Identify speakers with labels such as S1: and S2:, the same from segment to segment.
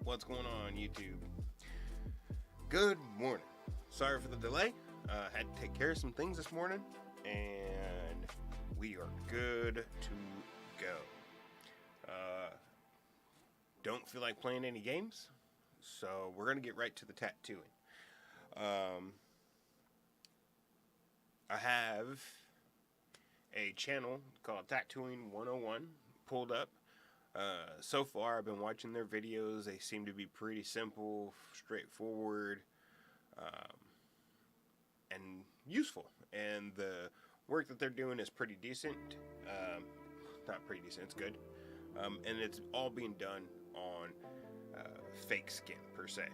S1: What's going on, YouTube? Good morning. Sorry for the delay. Had to take care of some things this morning, and we are good to go. Don't feel like playing any games, so we're gonna get right to the tattooing. I have a channel called Tattooing 101 pulled up. So far, I've been watching their videos. They seem to be pretty simple, straightforward, and useful. And the work that they're doing is pretty decent. Not pretty decent, it's good. And it's all being done on fake skin, per se.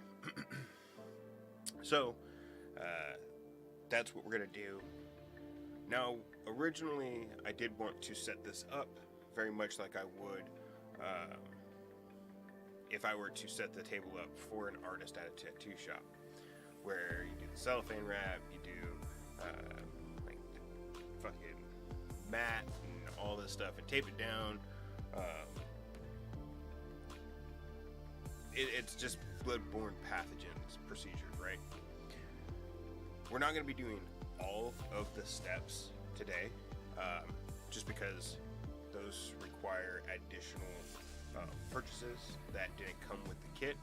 S1: So, that's what we're going to do. Now, originally, I did want to set this up very much like I would if I were to set the table up for an artist at a tattoo shop, where you do the cellophane wrap, you do like the fucking mat and all this stuff, and tape it down. It's just blood-borne pathogens procedure, right? We're not going to be doing all of the steps today, just because those require additional purchases that didn't come with the kit,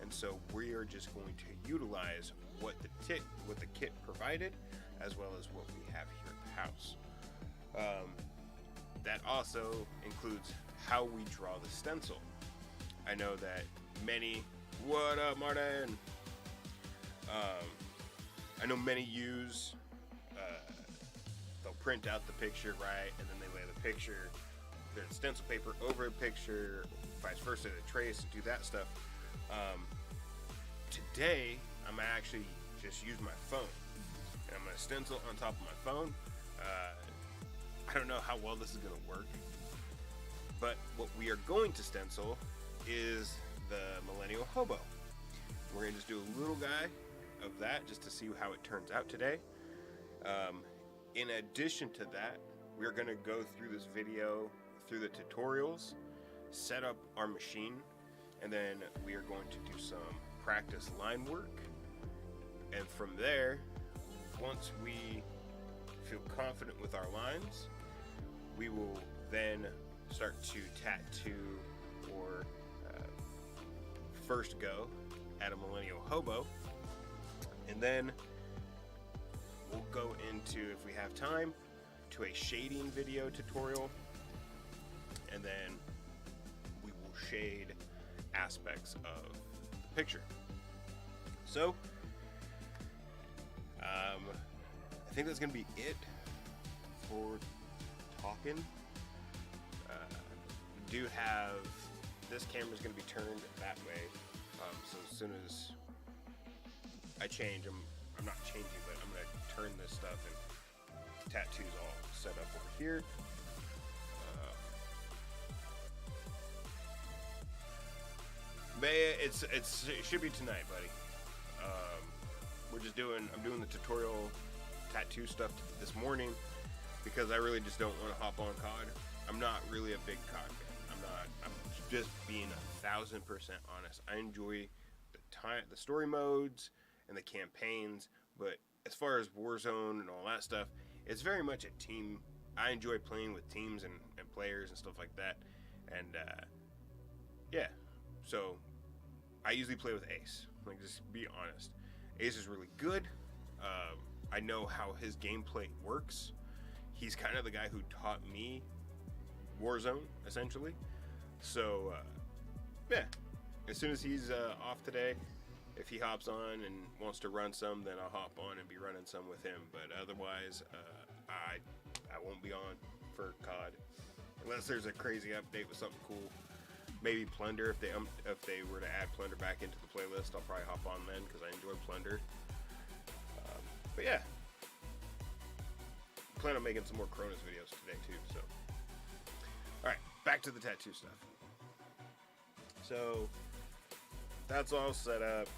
S1: and so we are just going to utilize what the kit provided, as well as what we have here at the house. That also includes how we draw the stencil. I know that many, what up, Martin? I know many use, they'll print out the picture, right, and then they lay the picture, their stencil paper over a picture, vice versa, they trace and do that stuff. Today, I'm gonna actually just use my phone, and I'm gonna stencil on top of my phone. I don't know how well this is gonna work, but what we are going to stencil is the Millennial Hobo. We're gonna just do a little guy of that just to see how it turns out today. In addition to that, we're gonna go through this video, through the tutorials, set up our machine, and then we are going to do some practice line work. And from there, once we feel confident with our lines, we will then start to tattoo, or first go at a Millennial Hobo, and then we'll go into, if we have time, to a shading video tutorial, and then we will shade aspects of the picture. So, I think that's going to be it for talking. We do have, this camera's going to be turned that way, so as soon as I change, I'm not changing, but I'm going to turn this stuff, and tattoos all set up over here. But it should be tonight, buddy. I'm doing the tutorial tattoo stuff this morning because I really just don't want to hop on COD. I'm not really a big COD fan. I'm just being 1000% honest. I enjoy the story modes and the campaigns, but as far as Warzone and all that stuff, it's very much a team. I enjoy playing with teams and players and stuff like that. And yeah, so I usually play with Ace. Like, just be honest. Ace is really good. I know how his gameplay works. He's kind of the guy who taught me Warzone, essentially. So, yeah. As soon as he's off today, if he hops on and wants to run some, then I'll hop on and be running some with him. But otherwise, I won't be on for COD unless there's a crazy update with something cool. Maybe Plunder, if they were to add Plunder back into the playlist, I'll probably hop on then because I enjoy Plunder. But yeah, I plan on making some more Cronus videos today too. So, all right, back to the tattoo stuff. So that's all set up.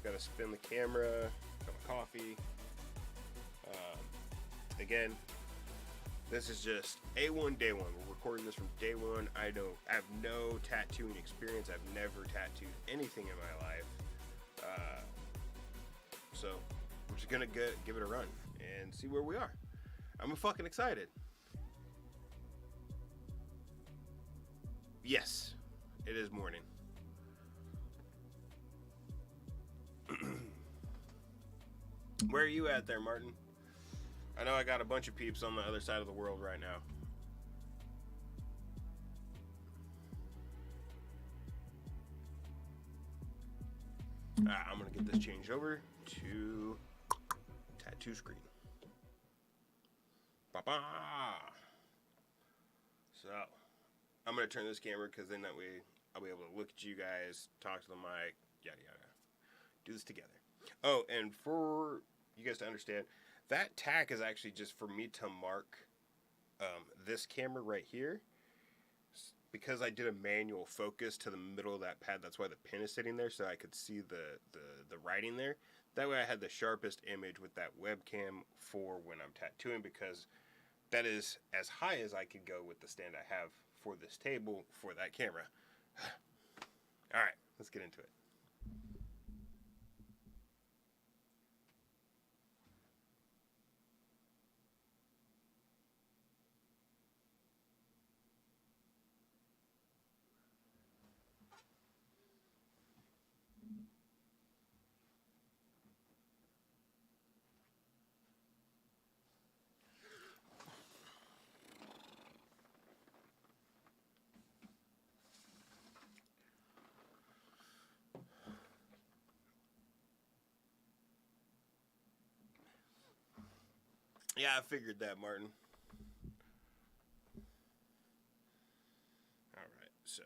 S1: Got to spin the camera. Got my coffee. Again, This is just A1 day one. We're recording this from day one. I have no tattooing experience. I've never tattooed anything in my life. So we're just gonna give it a run and see where we are. I'm fucking excited. Yes, it is morning. Where are you at there, Martin? I know I got a bunch of peeps on the other side of the world right now. I'm gonna get this changed over to tattoo screen. Ba-ba! So, I'm gonna turn this camera because then that way I'll be able to look at you guys, talk to the mic, yada yada. Do this together. Oh, and for you guys to understand, that tack is actually just for me to mark this camera right here. Because I did a manual focus to the middle of that pad, that's why the pin is sitting there, so I could see the writing there. That way I had the sharpest image with that webcam for when I'm tattooing, because that is as high as I could go with the stand I have for this table for that camera. Alright, let's get into it. Yeah, I figured that, Martin. Alright, so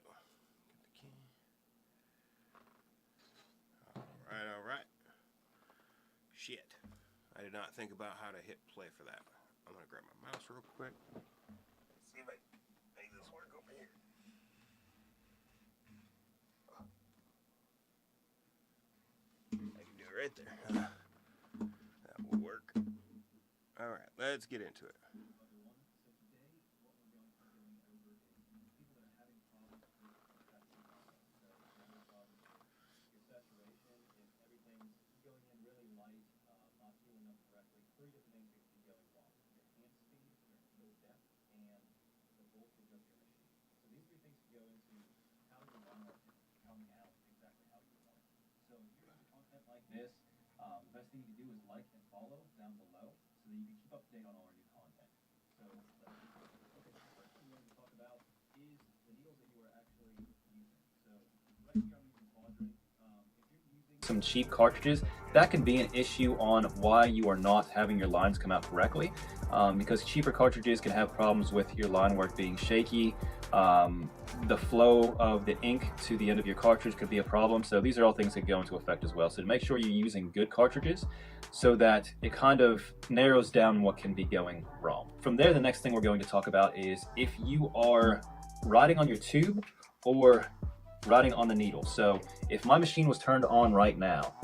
S1: get the key. Alright. Shit. I did not think about how to hit play for that. I'm gonna grab my mouse real quick. See if I make this work over here. I can do it right there. That will work. Alright, let's get into it.
S2: This, the best thing you can do is like and follow down below so that you can keep up to date on all our new content. So, okay, the first thing we're going to talk about is the needles that you are actually using. So, right here I'm using quadrant. If you're using some cheap cartridges, that can be an issue on why you are not having your lines come out correctly, because cheaper cartridges can have problems with your line work being shaky. The flow of the ink to the end of your cartridge could be a problem, so these are all things that go into effect as well. So to make sure you're using good cartridges so that it kind of narrows down what can be going wrong. From there, the next thing we're going to talk about is if you are riding on your tube or riding on the needle. So if my machine was turned on right now,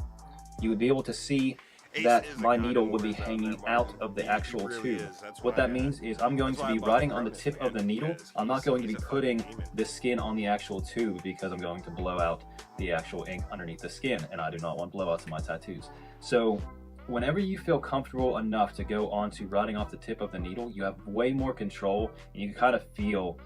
S2: you would be able to see that my needle would be hanging out of the actual tube. What that means is I'm going to be riding on the tip of the needle. I'm not going to be putting the skin on the actual tube because I'm going to blow out the actual ink underneath the skin, and I do not want blowouts in my tattoos. So whenever you feel comfortable enough to go on to riding off the tip of the needle, you have way more control and you can kind of feel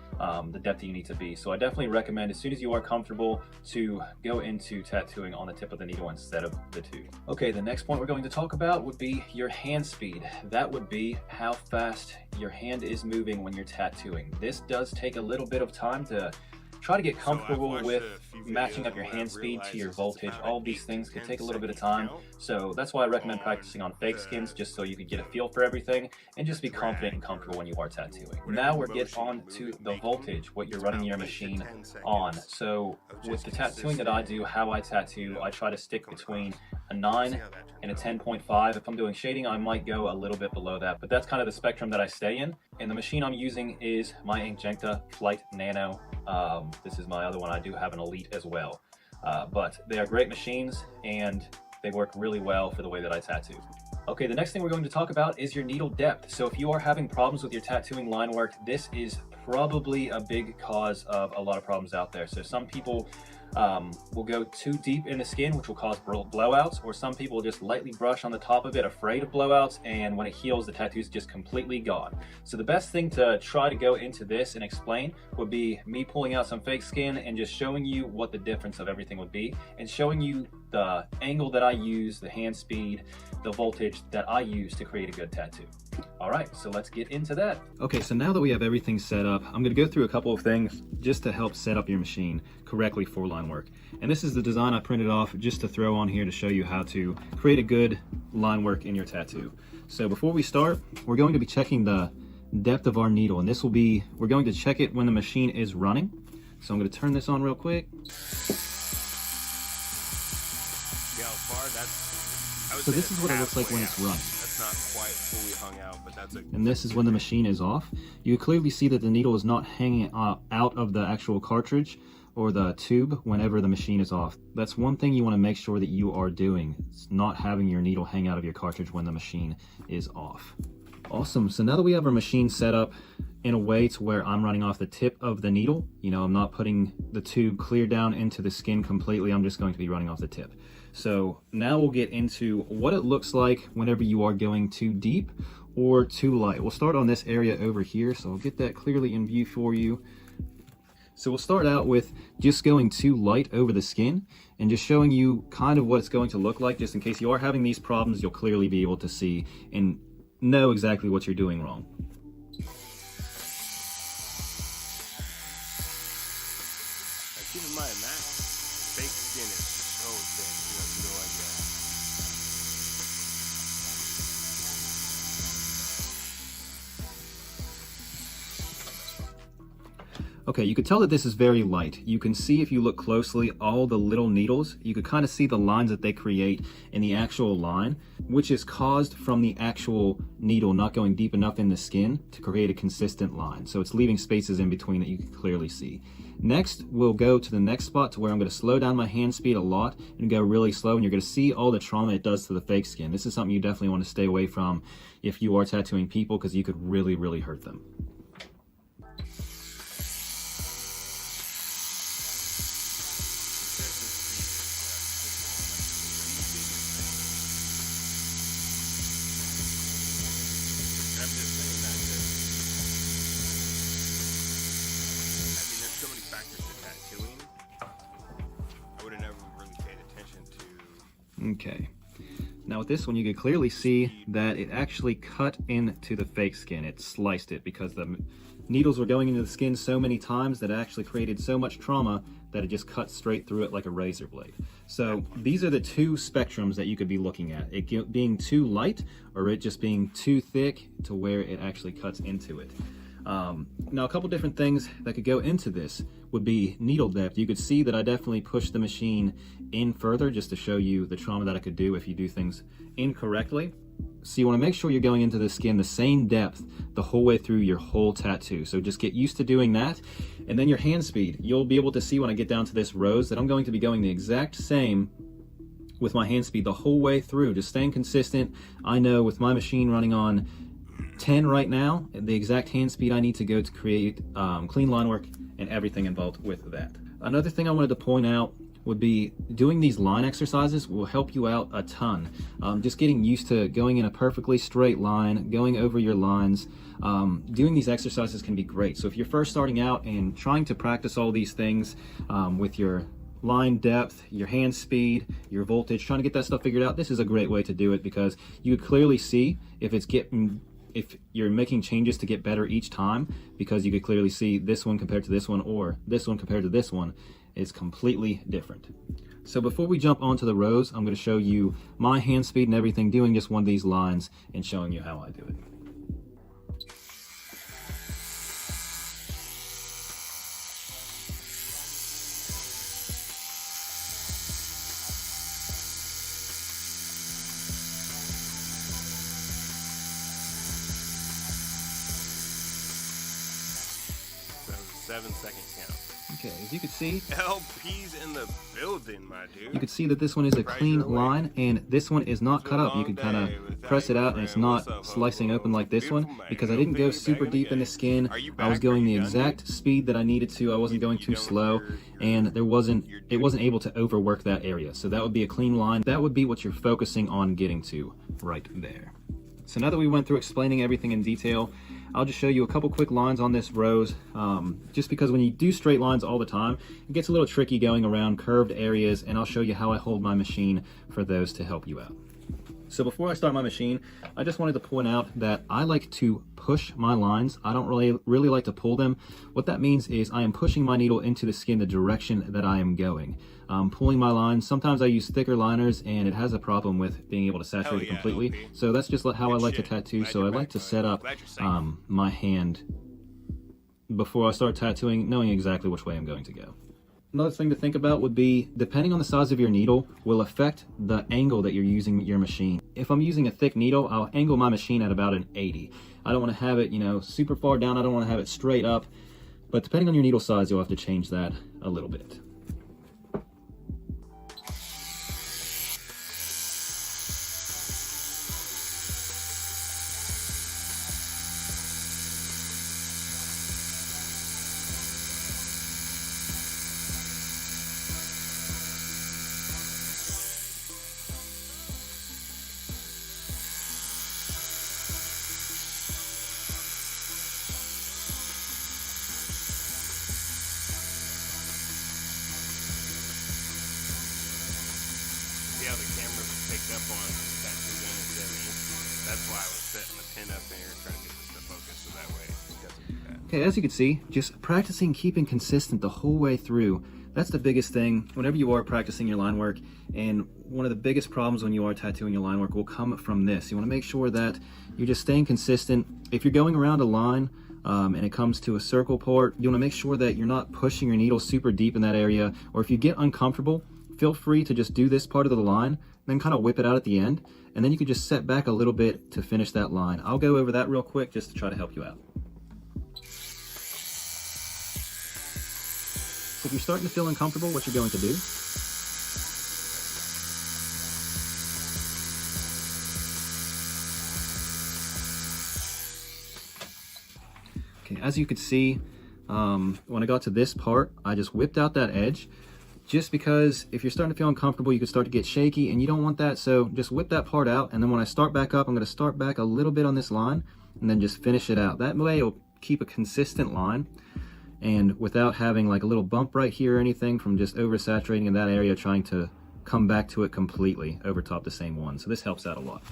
S2: the depth that you need to be. So I definitely recommend, as soon as you are comfortable, to go into tattooing on the tip of the needle instead of the tube. Okay, the next point we're going to talk about would be your hand speed. That would be how fast your hand is moving when you're tattooing. This does take a little bit of time to try to get comfortable with matching up your hand speed to your voltage. All of these things can take a little bit of time, so that's why I recommend practicing on fake skins, just so you can get a feel for everything and just be confident and comfortable when you are tattooing. Now we're getting on to the voltage, what you're running your machine on. So with the tattooing that I do, how I tattoo, I try to stick between a 9 and a 10.5. If I'm doing shading, I might go a little bit below that, but that's kind of the spectrum that I stay in. And the machine I'm using is my Inkjecta Flight Nano. This is my other one. I do have an Elite as well. But they are great machines and they work really well for the way that I tattoo. Okay, the next thing we're going to talk about is your needle depth. So if you are having problems with your tattooing line work, this is probably a big cause of a lot of problems out there. So some people will go too deep in the skin, which will cause blowouts, or some people just lightly brush on the top of it, afraid of blowouts, and when it heals, the tattoo is just completely gone. So the best thing to try to go into this and explain would be me pulling out some fake skin and just showing you what the difference of everything would be, and showing you the angle that I use, the hand speed, the voltage that I use to create a good tattoo. All right, so let's get into that.
S3: Okay, so now that we have everything set up, I'm going to go through a couple of things just to help set up your machine correctly for line work. And this is the design I printed off just to throw on here to show you how to create a good line work in your tattoo. So before we start, we're going to be checking the depth of our needle, and this will be, we're going to check it when the machine is running. So I'm going to turn this on real quick. So this is what it looks like when it's running.
S1: That's not quite fully hung out, but that's a...
S3: And this is when the machine is off. You clearly see that the needle is not hanging out of the actual cartridge or the tube whenever the machine is off. That's one thing you want to make sure that you are doing. It's not having your needle hang out of your cartridge when the machine is off. Awesome, so now that we have our machine set up in a way to where I'm running off the tip of the needle, you know, I'm not putting the tube clear down into the skin completely, I'm just going to be running off the tip. So now we'll get into what it looks like whenever you are going too deep or too light. We'll start on this area over here, so I'll get that clearly in view for you. So we'll start out with just going too light over the skin and just showing you kind of what it's going to look like, just in case you are having these problems, you'll clearly be able to see and know exactly what you're doing wrong.
S1: Keep in mind, that fake skin is so thin, you have no idea.
S3: Okay, you could tell that this is very light. You can see if you look closely all the little needles, you could kind of see the lines that they create in the actual line, which is caused from the actual needle not going deep enough in the skin to create a consistent line. So it's leaving spaces in between that you can clearly see. Next, we'll go to the next spot to where I'm going to slow down my hand speed a lot and go really slow, and you're going to see all the trauma it does to the fake skin. This is something you definitely want to stay away from if you are tattooing people, because you could really, really hurt them.
S1: I'm just saying that I mean, there's so many factors to tattooing. I would have never really paid attention to.
S3: Okay. Now with this one, you can clearly see that it actually cut into the fake skin. It sliced it because the needles were going into the skin so many times that it actually created so much trauma that it just cut straight through it like a razor blade. So these are the two spectrums that you could be looking at. It being too light or it just being too thick to where it actually cuts into it. Now a couple different things that could go into this would be needle depth. You could see that I definitely pushed the machine in further just to show you the trauma that I could do if you do things incorrectly. So you want to make sure you're going into the skin the same depth the whole way through your whole tattoo. So just get used to doing that. And then your hand speed. You'll be able to see when I get down to this rose that I'm going to be going the exact same with my hand speed the whole way through, just staying consistent. I know with my machine running on 10 right now, the exact hand speed I need to go to create clean line work and everything involved with that. Another thing I wanted to point out would be doing these line exercises will help you out a ton. Just getting used to going in a perfectly straight line, going over your lines, doing these exercises can be great. So if you're first starting out and trying to practice all these things with your line depth, your hand speed, your voltage, trying to get that stuff figured out, this is a great way to do it because you could clearly see if you're making changes to get better each time, because you could clearly see this one compared to this one or this one compared to this one is completely different. So before we jump onto the rows, I'm going to show you my hand speed and everything, doing just one of these lines and showing you how I do it.
S1: So 7-second count.
S3: Okay, as you can see,
S1: LP's in the building, my dude.
S3: you can see that this one is a clean line, and this one is not cut up. You can kind of press it out, and it's not slicing open like this one, because I didn't go super deep in the skin. I was going the exact speed that I needed to. I wasn't going too slow, and it wasn't able to overwork that area. So that would be a clean line. That would be what you're focusing on getting to right there. So now that we went through explaining everything in detail, I'll just show you a couple quick lines on this rose, just because when you do straight lines all the time, it gets a little tricky going around curved areas, and I'll show you how I hold my machine for those to help you out. So before I start my machine, I just wanted to point out that I like to push my lines. I don't really like to pull them. What that means is I am pushing my needle into the skin the direction that I am going. Pulling my lines, sometimes I use thicker liners, and it has a problem with being able to saturate it completely. So that's just how I like to tattoo. So I like to set up my hand before I start tattooing, knowing exactly which way I'm going to go. Another thing to think about would be, depending on the size of your needle, will affect the angle that you're using your machine. If I'm using a thick needle, I'll angle my machine at about an 80. I don't want to have it, super far down. I don't want to have it straight up. But depending on your needle size, you'll have to change that a little bit.
S1: See how the camera picked up on that two gun instead of me? That's why I was setting the pin up there and trying to get this to focus so that way it doesn't do that.
S3: Okay, as you can see, just practicing keeping consistent the whole way through. That's the biggest thing whenever you are practicing your line work, and one of the biggest problems when you are tattooing your line work will come from this. You want to make sure that you're just staying consistent. If you're going around a line and it comes to a circle part, you want to make sure that you're not pushing your needle super deep in that area, or if you get uncomfortable, feel free to just do this part of the line, then kind of whip it out at the end, and then you can just set back a little bit to finish that line. I'll go over that real quick just to try to help you out. So if you're starting to feel uncomfortable, what you're going to do, okay, as you can see, when I got to this part, I just whipped out that edge, just because if you're starting to feel uncomfortable, you can start to get shaky, and you don't want that. So just whip that part out, and then when I start back up, I'm going to start back a little bit on this line and then just finish it out. That way it'll keep a consistent line, and without having like a little bump right here or anything from just oversaturating in that area, trying to come back to it completely over top the same one. So this helps out a lot.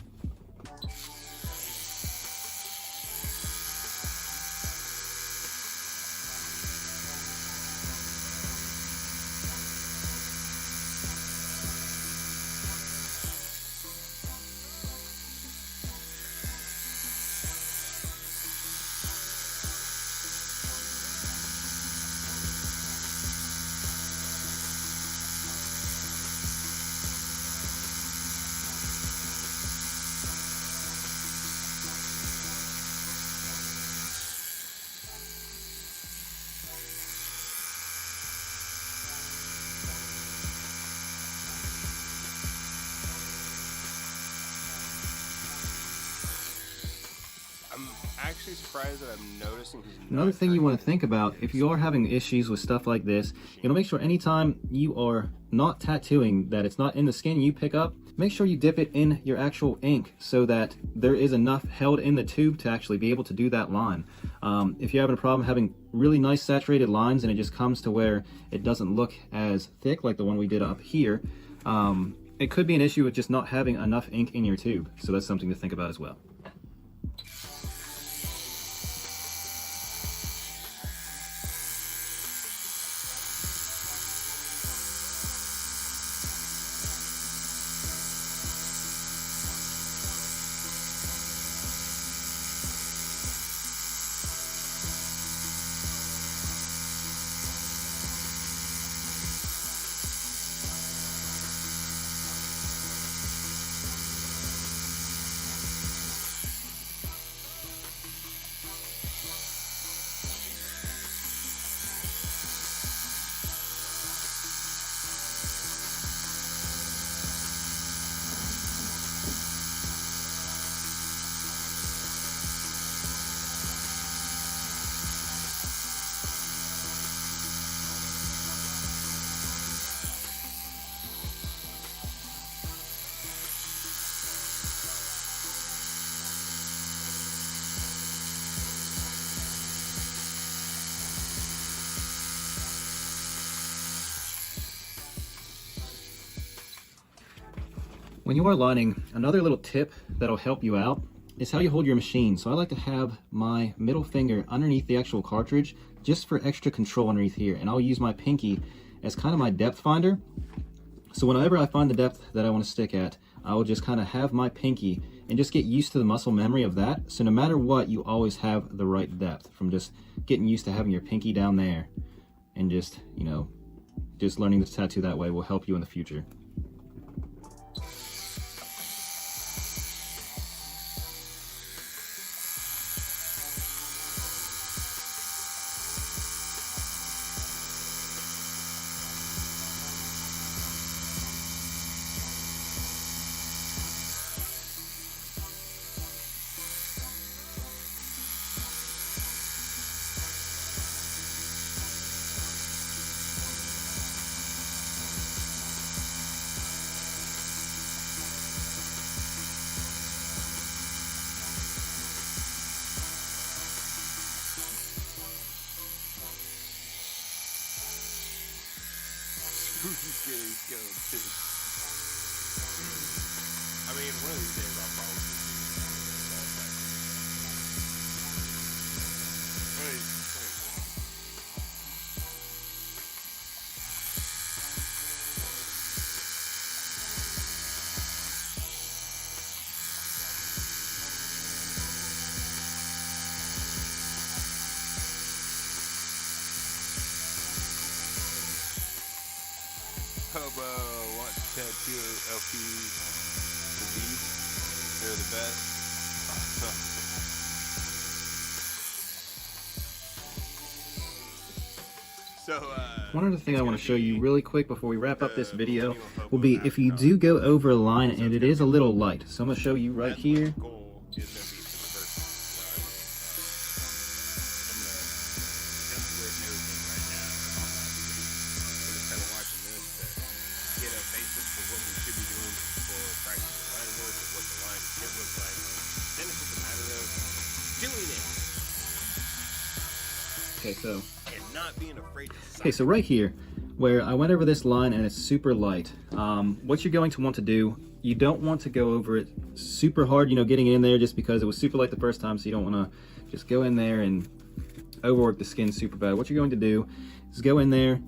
S1: I'm actually surprised that I'm noticing he's not.
S3: Another thing you want to think about, if you are having issues with stuff like this, you know, make sure anytime you are not tattooing, that it's not in the skin you pick up, make sure you dip it in your actual ink so that there is enough held in the tube to actually be able to do that line. If you're having a problem having really nice saturated lines and it just comes to where it doesn't look as thick like the one we did up here, it could be an issue with just not having enough ink in your tube. So that's something to think about as well. when you are lining, another little tip that'll help you out is how you hold your machine. So I like to have my middle finger underneath the actual cartridge just for extra control underneath here, and I'll use my pinky as kind of my depth finder. So whenever I find the depth that I want to stick at, I will just kind of have my pinky and just get used to the muscle memory of that. So no matter what, you always have the right depth from just getting used to having your pinky down there, and just, you know, just learning this tattoo that way will help you in the future.
S1: Spooky scary skeleton too. I mean, one of these days I'll probably do all that. Hobo wants to tattoo LP disease. They're the best.
S3: One other thing I want to show you really quick before we wrap up this video will be if you do go over a line and it is a little light. So I'm going to show you right here. Okay, so right here, where I went over this line and it's super light, what you're going to want to do, you don't want to go over it super hard, you know, getting in there just because it was super light the first time, so you don't want to just go in there and overwork the skin super bad. What you're going to do is go in there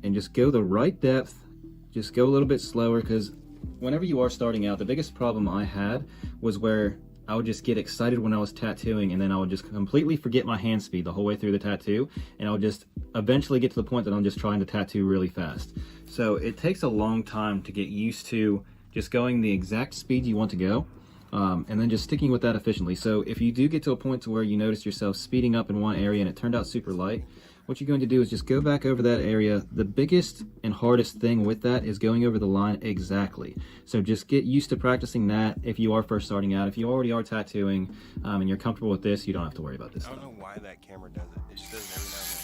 S3: and just go the right depth, just go a little bit slower, because whenever you are starting out, the biggest problem I had was where I would just get excited when I was tattooing, and then I would just completely forget my hand speed the whole way through the tattoo, and I would just eventually get to the point that I'm just trying to tattoo really fast. So it takes a long time to get used to just going the exact speed you want to go, and then just sticking with that efficiently. So if you do get to a point to where you notice yourself speeding up in one area and it turned out super light, what you're going to do is just go back over that area. The biggest and hardest thing with that is going over the line exactly. So just get used to practicing that if you are first starting out. If you already are tattooing and you're comfortable with this, you don't have to worry about this
S1: I don't know why that camera does it. It just does it every now and then.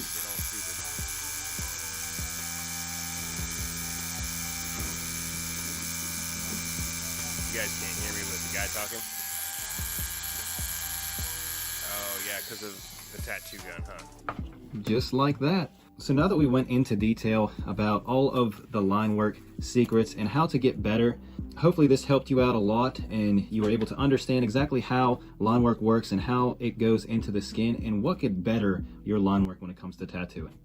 S1: It's all stupid. You guys can't hear me with the guy talking? Oh yeah, because of the tattoo gun, huh?
S3: Just like that. So now that we went into detail about all of the line work secrets and how to get better, hopefully this helped you out a lot and you were able to understand exactly how line work works and how it goes into the skin and what could better your line work when it comes to tattooing.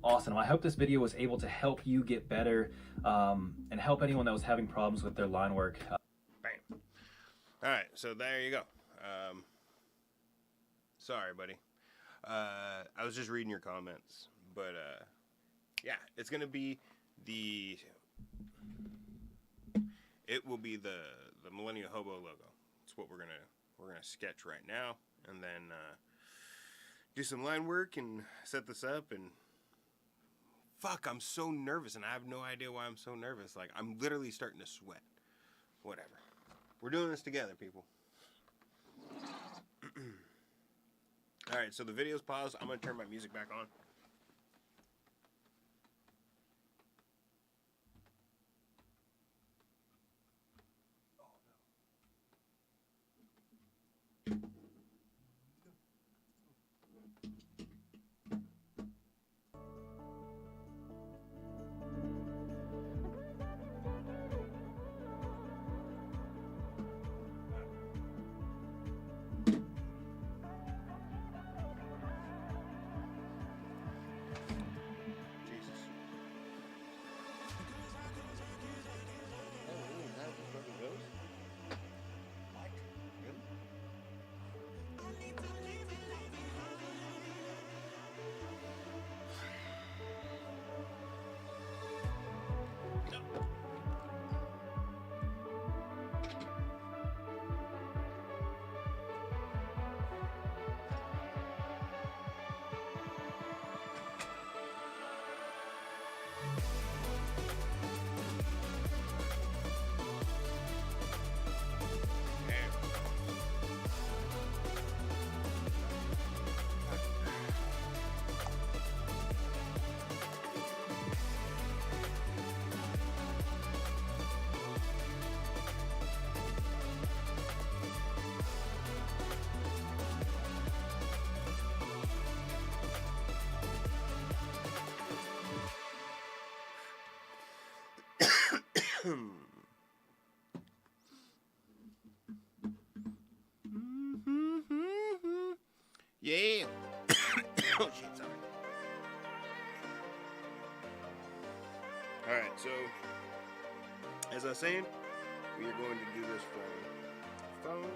S3: Awesome. I hope this video was able to help you get better and help anyone that was having problems with their line work.
S1: Bam. All right, so there you go. Sorry, buddy. I was just reading your comments, but yeah, it's gonna be it will be the Millennial Hobo logo. It's what we're gonna sketch right now, and then do some line work and set this up. And fuck, I'm so nervous, and I have no idea why I'm so nervous. Like, I'm literally starting to sweat. Whatever. We're doing this together, people. Alright, so the video's paused. I'm going to turn my music back on. as I was saying, we are going to do this from phone.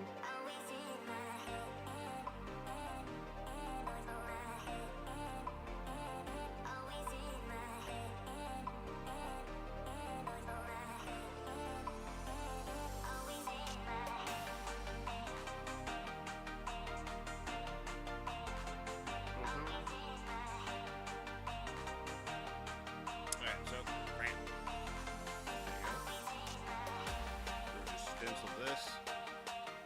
S1: Alright, so bam. There you go. We'll just stencil this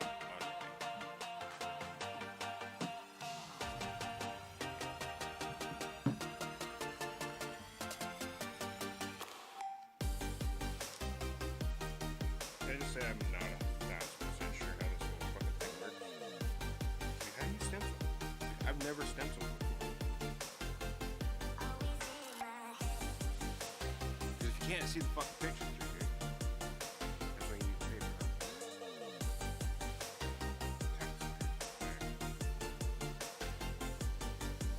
S1: on your thing. Can I just say I'm not 1,000% sure how this whole fucking thing works? Dude, how do you stencil? I've never stenciled before. Because if you can't see the fucking pictures through here, that's why you need paper.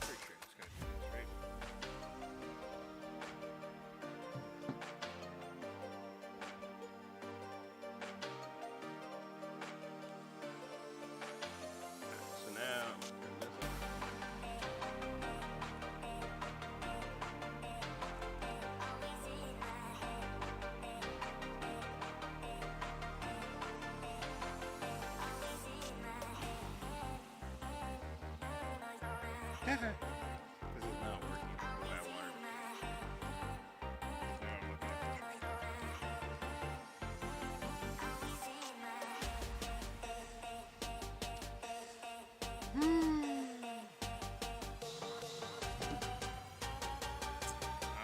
S1: Pretty sure it's gonna do this, right? So now, turn this on. This is not working the way I wanted it to. Now I'm looking at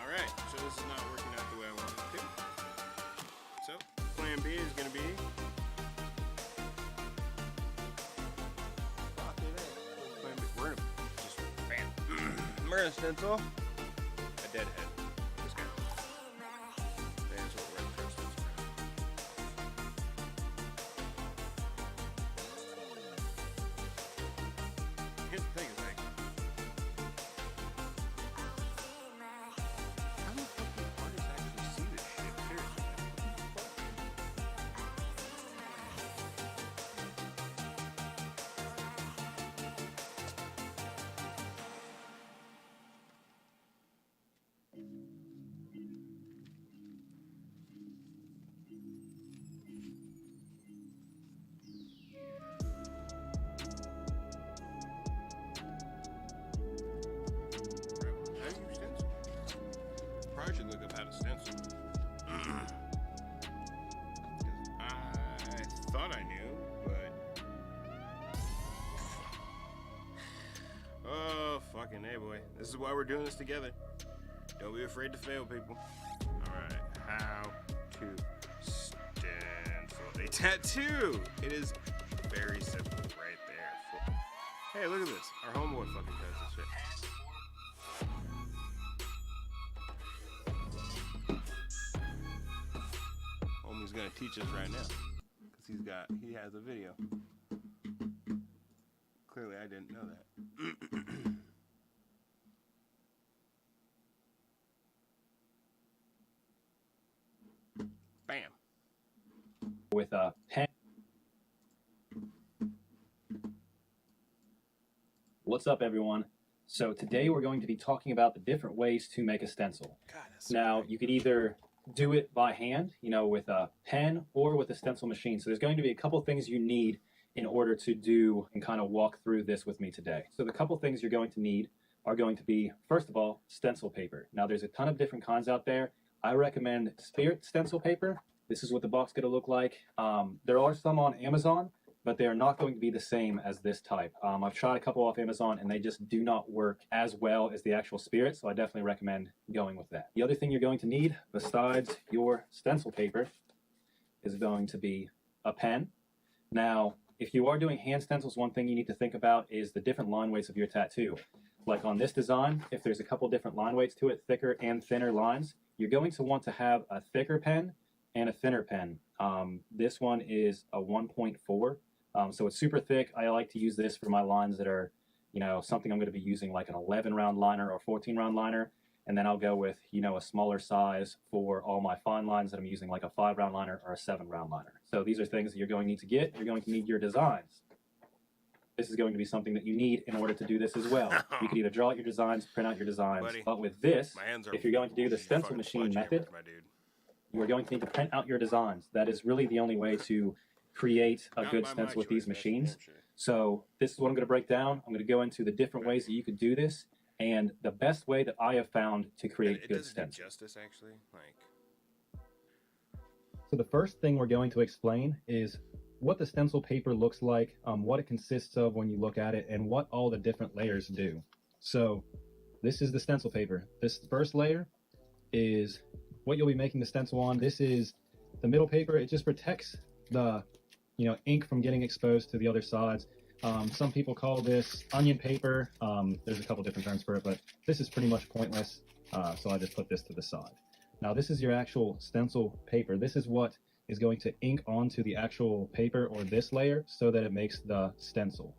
S1: Alright, so this is not working out the way I wanted it to. So, plan B is going to be plan B. We're going to just bam. We're going to stencil a dead head. This guy. That's what we're going to stencil. Here's the thing, is like, how the fuck do artists actually see this shit? Seriously. Bro, how do you stencil? Probably should look up how to stencil. 'Cause I thought I knew, but oh fucking hey boy. This is why we're doing this together. Don't be afraid to fail, people. Alright, how to stencil a tattoo. It is very simple right there. Hey, look at this. Our homeboy fucking does this shit. Homie's gonna teach us right now. Cause he has a video. Clearly I didn't know that. Bam.
S2: with a pen. What's up, everyone? So today we're going to be talking about the different ways to make a stencil.
S1: God, that's so
S2: Now,
S1: great.
S2: you could either do it by hand, with a pen, or with a stencil machine. So there's going to be a couple things you need in order to do and kind of walk through this with me today. So the couple things you're going to need are going to be, first of all, stencil paper. Now, there's a ton of different kinds out there. I recommend Spirit stencil paper. This is what the box is going to look like. There are some on Amazon, but they are not going to be the same as this type. I've tried a couple off Amazon and they just do not work as well as the actual Spirit, so I definitely recommend going with that. The other thing you're going to need, besides your stencil paper, is going to be a pen. Now, if you are doing hand stencils, one thing you need to think about is the different line weights of your tattoo. Like on this design, if there's a couple different line weights to it, thicker and thinner lines, you're going to want to have a thicker pen and a thinner pen. This one is a 1.4. So it's super thick. I like to use this for my lines that are, something I'm going to be using like an 11 round liner or 14 round liner.
S3: and then I'll go with, you know, a smaller size for all my fine lines that I'm using, like a 5-round liner or a 7-round liner. So these are things that you're going to need to get. You're going to need your designs. This is going to be something that you need in order to do this as well. You could either draw out your designs, print out your designs,
S1: Buddy,
S3: but with this, if you're going to do the stencil
S1: fucking
S3: machine method,
S1: my dude.
S3: you are going to need to print out your designs. That is really the only way to create a
S1: Not
S3: good
S1: by my
S3: stencil with
S1: choice,
S3: these
S1: that's for
S3: machines.
S1: damn sure.
S3: So this is what I'm going to break down. I'm going to go into the different ways that you could do this and the best way that I have found to create
S1: It
S3: good
S1: doesn't do
S3: stencils.
S1: justice, actually. Like,
S3: So the first thing we're going to explain is what the stencil paper looks like, what it consists of when you look at it, and what all the different layers do. So this is the stencil paper. This first layer is what you'll be making the stencil on. This is the middle paper. It just protects the ink from getting exposed to the other sides. Some people call this onion paper. There's a couple different terms for it, but this is pretty much pointless. So I just put this to the side. Now this is your actual stencil paper. This is what is going to ink onto the actual paper or this layer so that it makes the stencil.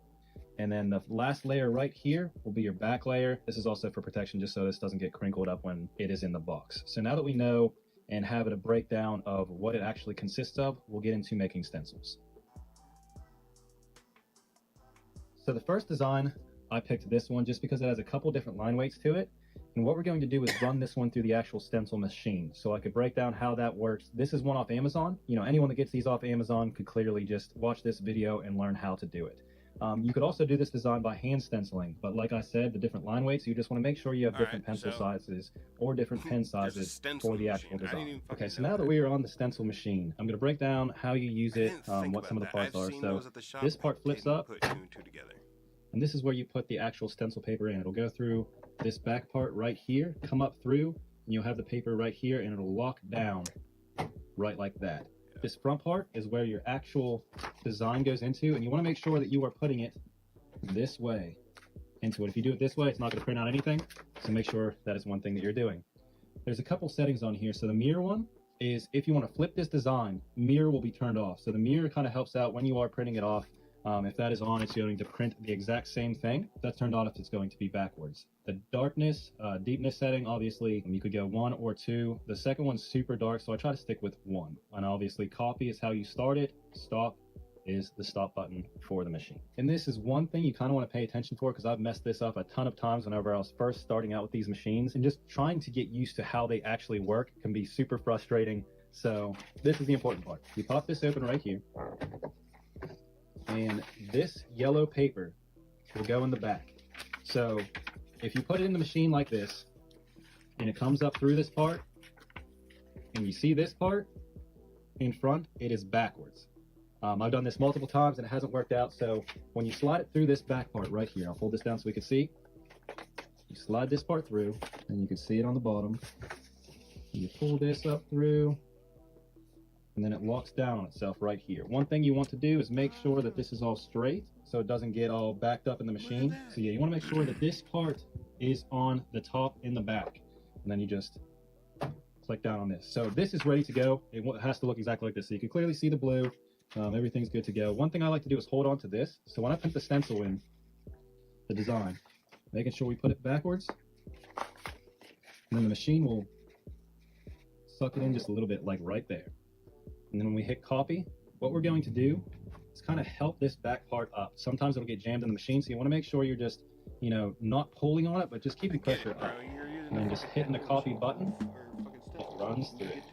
S3: And then the last layer right here will be your back layer. This is also for protection, just so this doesn't get crinkled up when it is in the box. So now that we know and have a breakdown of what it actually consists of, we'll get into making stencils. So the first design, I picked this one just because it has a couple different line weights to it. And what we're going to do is run this one through the actual stencil machine. So I could break down how that works. This is one off Amazon. Anyone that gets these off Amazon could clearly just watch this video and learn how to do it. You could also do this design by hand stenciling, but like I said, the different line weights, you just want to make sure you have different pencil sizes or different pen sizes for the actual design. Okay, so now that we are on the stencil machine, I'm going to break down how you use it, what some of the parts are. So this part flips up, and this is where you put the actual stencil paper in. It'll go through this back part right here, come up through, and you'll have the paper right here, and it'll lock down right like that. This front part is where your actual design goes into, and you want to make sure that you are putting it this way into it. If you do it this way, it's not going to print out anything, so make sure that is one thing that you're doing. There's a couple settings on here. So the mirror one is if you want to flip this design, mirror will be turned off. So the mirror kind of helps out when you are printing it off. If that is on, it's going to print the exact same thing. If that's turned on, it's going to be backwards. The darkness, deepness setting, obviously, you could go 1 or 2. The second one's super dark, so I try to stick with 1. And obviously, copy is how you start it. Stop is the stop button for the machine. And this is one thing you kind of want to pay attention for, because I've messed this up a ton of times whenever I was first starting out with these machines. And just trying to get used to how they actually work can be super frustrating. So this is the important part. You pop this open right here. And this yellow paper will go in the back. So if you put it in the machine like this, and it comes up through this part, and you see this part in front, it is backwards. I've done this multiple times and it hasn't worked out. So when you slide it through this back part right here, I'll fold this down so we can see. You slide this part through, and you can see it on the bottom. You pull this up through, and then it locks down on itself right here. One thing you want to do is make sure that this is all straight so it doesn't get all backed up in the machine. So yeah, you want to make sure that this part is on the top and the back. And then you just click down on this. So this is ready to go. It has to look exactly like this. So you can clearly see the blue. Everything's good to go. One thing I like to do is hold on to this. So when I put the stencil in, the design, making sure we put it backwards, and then the machine will suck it in just a little bit, like right there. And then when we hit copy, what we're going to do is kind of help this back part up. Sometimes it'll get jammed in the machine, so you want to make sure you're just, not pulling on it, but just keeping pressure up. And then just hitting the copy button, it runs through it.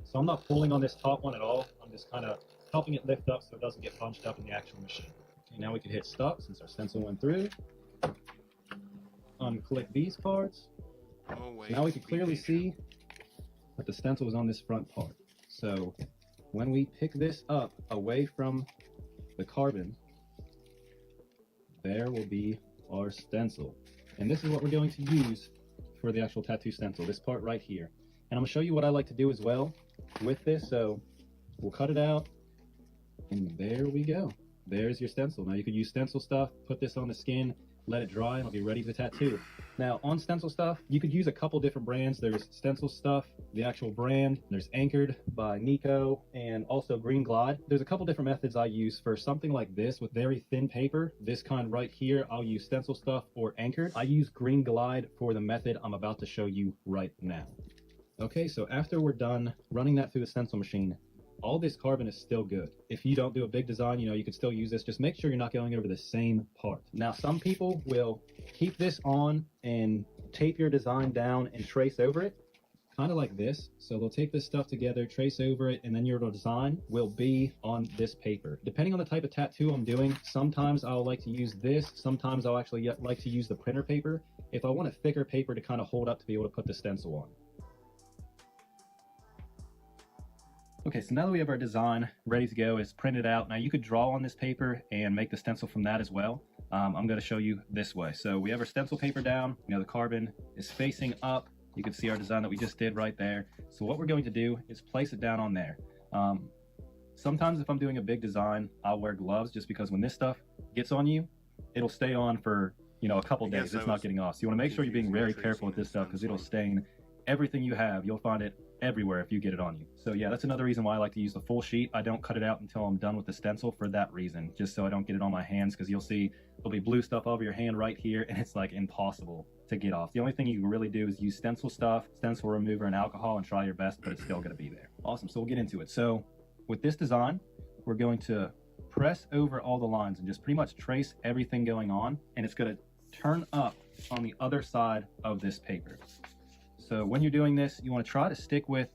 S3: So I'm not pulling on this top one at all. I'm just kind of helping it lift up so it doesn't get bunched up in the actual machine. Okay, now we can hit stop since our stencil went through. Unclick these parts. So now we can clearly see that the stencil is on this front part. So when we pick this up away from the carbon, there will be our stencil. And this is what we're going to use for the actual tattoo stencil, this part right here. And I'm going to show you what I like to do as well with this. So we'll cut it out, and there we go. There's your stencil. Now you could use stencil stuff, put this on the skin, let it dry, and I'll be ready to tattoo. Now, on stencil stuff, you could use a couple different brands. There's Stencil Stuff, the actual brand. There's Anchored by Nico, and also Green Glide. There's a couple different methods I use for something like this with very thin paper. This kind right here, I'll use Stencil Stuff or Anchored. I use Green Glide for the method I'm about to show you right now. Okay, so after we're done running that through the stencil machine, all this carbon is still good. If you don't do a big design, you could still use this. Just make sure you're not going over the same part. Now, some people will keep this on and tape your design down and trace over it, kind of like this. So they'll take this stuff together, trace over it, and then your design will be on this paper. Depending on the type of tattoo I'm doing, sometimes I'll like to use this. Sometimes I'll actually like to use the printer paper if I want a thicker paper to kind of hold up to be able to put the stencil on. Okay, so now that we have our design ready to go, it's printed out. Now you could draw on this paper and make the stencil from that as well. I'm going to show you this way. So we have our stencil paper down. The carbon is facing up. You can see our design that we just did right there. So what we're going to do is place it down on there. Sometimes if I'm doing a big design, I'll wear gloves just because when this stuff gets on you, it'll stay on for, a couple days. It's not getting off. So you want to make sure you're being very careful with this stuff because it'll stain everything you have. You'll find it everywhere if you get it on you. So yeah, that's another reason why I like to use the full sheet. I don't cut it out until I'm done with the stencil for that reason, just so I don't get it on my hands, because you'll see there'll be blue stuff over your hand right here and it's like impossible to get off. The only thing you can really do is use stencil stuff, stencil remover, and alcohol and try your best, but it's still going to be there. Awesome, so we'll get into it. So with this design, we're going to press over all the lines and just pretty much trace everything going on, and it's going to turn up on the other side of this paper. So when you're doing this, you want to try to stick with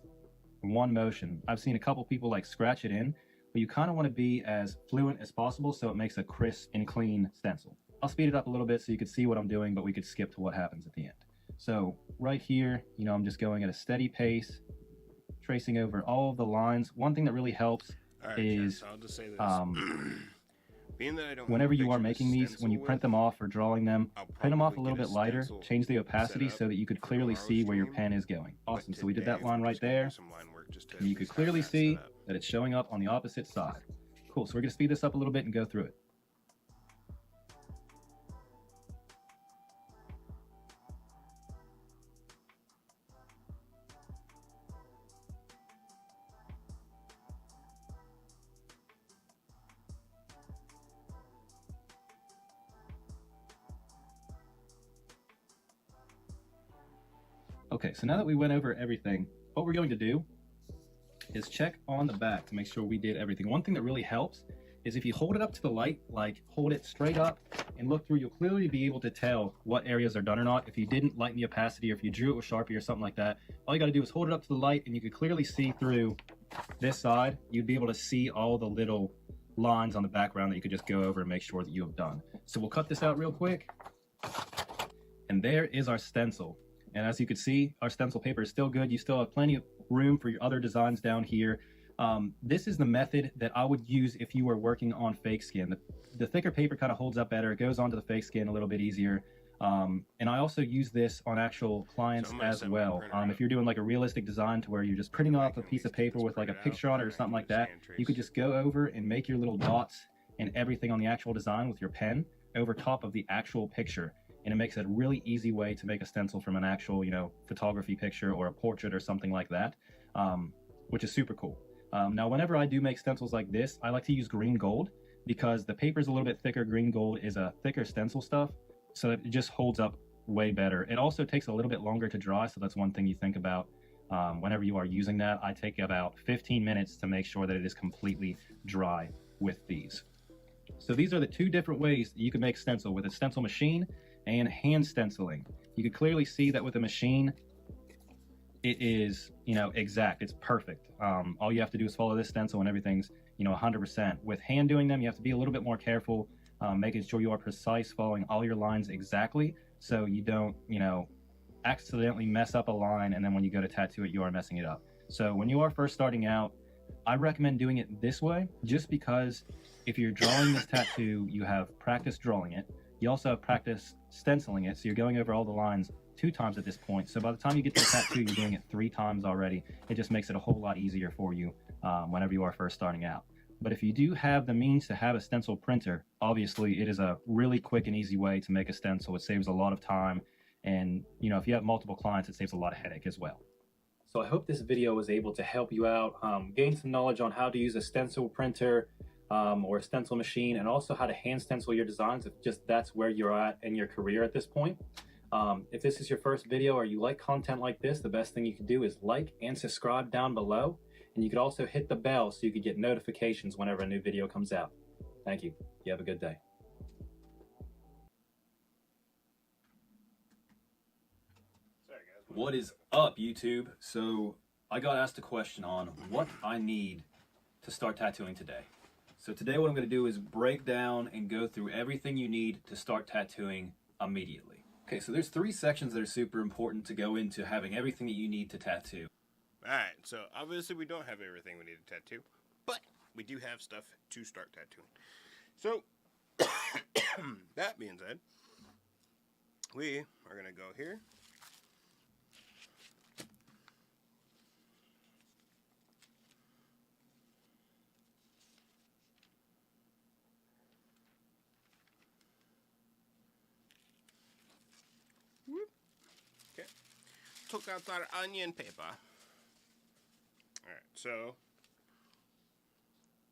S3: one motion. I've seen a couple people like scratch it in, but you kind of want to be as fluent as possible so it makes a crisp and clean stencil. I'll speed it up a little bit so you can see what I'm doing, but we could skip to what happens at the end. So right here, I'm just going at a steady pace, tracing over all of the lines. One thing that really helps is
S1: so I'll just say this. Being that I don't
S3: whenever you are making these, when you print them off or drawing them, print them off a little bit lighter,
S1: stencil
S3: change the opacity so that you could
S1: for
S3: clearly
S1: tomorrow's
S3: see where your
S1: stream,
S3: pen is going. Awesome,
S1: but
S3: so we did that
S1: today
S3: line
S1: we're
S3: right
S1: just gonna do
S3: there.
S1: some line work just to
S3: And you could
S1: have
S3: clearly
S1: that
S3: see
S1: set up.
S3: that it's showing up on the opposite side. Cool, so we're gonna speed this up a little bit and go through it. Okay, so now that we went over everything, what we're going to do is check on the back to make sure we did everything. One thing that really helps is if you hold it up to the light, like hold it straight up and look through, you'll clearly be able to tell what areas are done or not. If you didn't lighten the opacity or if you drew it with Sharpie or something like that, all you gotta do is hold it up to the light and you can clearly see through this side. You'd be able to see all the little lines on the background that you could just go over and make sure that you have done. So we'll cut this out real quick. And there is our stencil. And as you can see, our stencil paper is still good. You still have plenty of room for your other designs down here. This is the method that I would use if you were working on fake skin. The thicker paper kind of holds up better. It goes onto the fake skin a little bit easier. And I also use this on actual clients as well. If you're doing like a realistic design to where you're just printing off a piece of paper with like a picture on it or something like that, you could just go over and make your little dots and everything on the actual design with your pen over top of the actual picture. And it makes it a really easy way to make a stencil from an actual, photography picture or a portrait or something like that, which is super cool. Now, whenever I do make stencils like this, I like to use green gold because the paper is a little bit thicker. Green gold is a thicker stencil stuff, so it just holds up way better. It also takes a little bit longer to dry, so that's one thing you think about whenever you are using that. I take about 15 minutes to make sure that it is completely dry with these. So these are the two different ways that you can make stencil, with a stencil machine and hand stenciling. You can clearly see that with a machine, it is, exact. It's perfect. All you have to do is follow this stencil and everything's, 100%. With hand doing them, you have to be a little bit more careful, making sure you are precise, following all your lines exactly, so you don't, accidentally mess up a line, and then when you go to tattoo it, you are messing it up. So when you are first starting out, I recommend doing it this way, just because if you're drawing this tattoo, you have practice drawing it. You also have practice stenciling it, so you're going over all the lines 2 times at this point. So by the time you get to the tattoo, you're doing it 3 times already. It just makes it a whole lot easier for you whenever you are first starting out. But if you do have the means to have a stencil printer, obviously it is a really quick and easy way to make a stencil. It saves a lot of time, and if you have multiple clients, it saves a lot of headache as well. So I hope this video was able to help you out, gain some knowledge on how to use a stencil printer or a stencil machine, and also how to hand stencil your designs if just that's where you're at in your career at this point. If this is your first video or you like content like this, the best thing you can do is like and subscribe down below. And you could also hit the bell so you could get notifications whenever a new video comes out. Thank you. You have a good day.
S1: Sorry, guys.
S2: What is up, YouTube? So I got asked a question on what I need to start tattooing today. So today what I'm going to do is break down and go through everything you need to start tattooing immediately. Okay, so there's 3 sections that are super important to go into having everything that you need to tattoo.
S1: Alright, so obviously we don't have everything we need to tattoo, but we do have stuff to start tattooing. So, that being said, we are going to go here. Whoop. Okay. Took out our onion paper. Alright, so,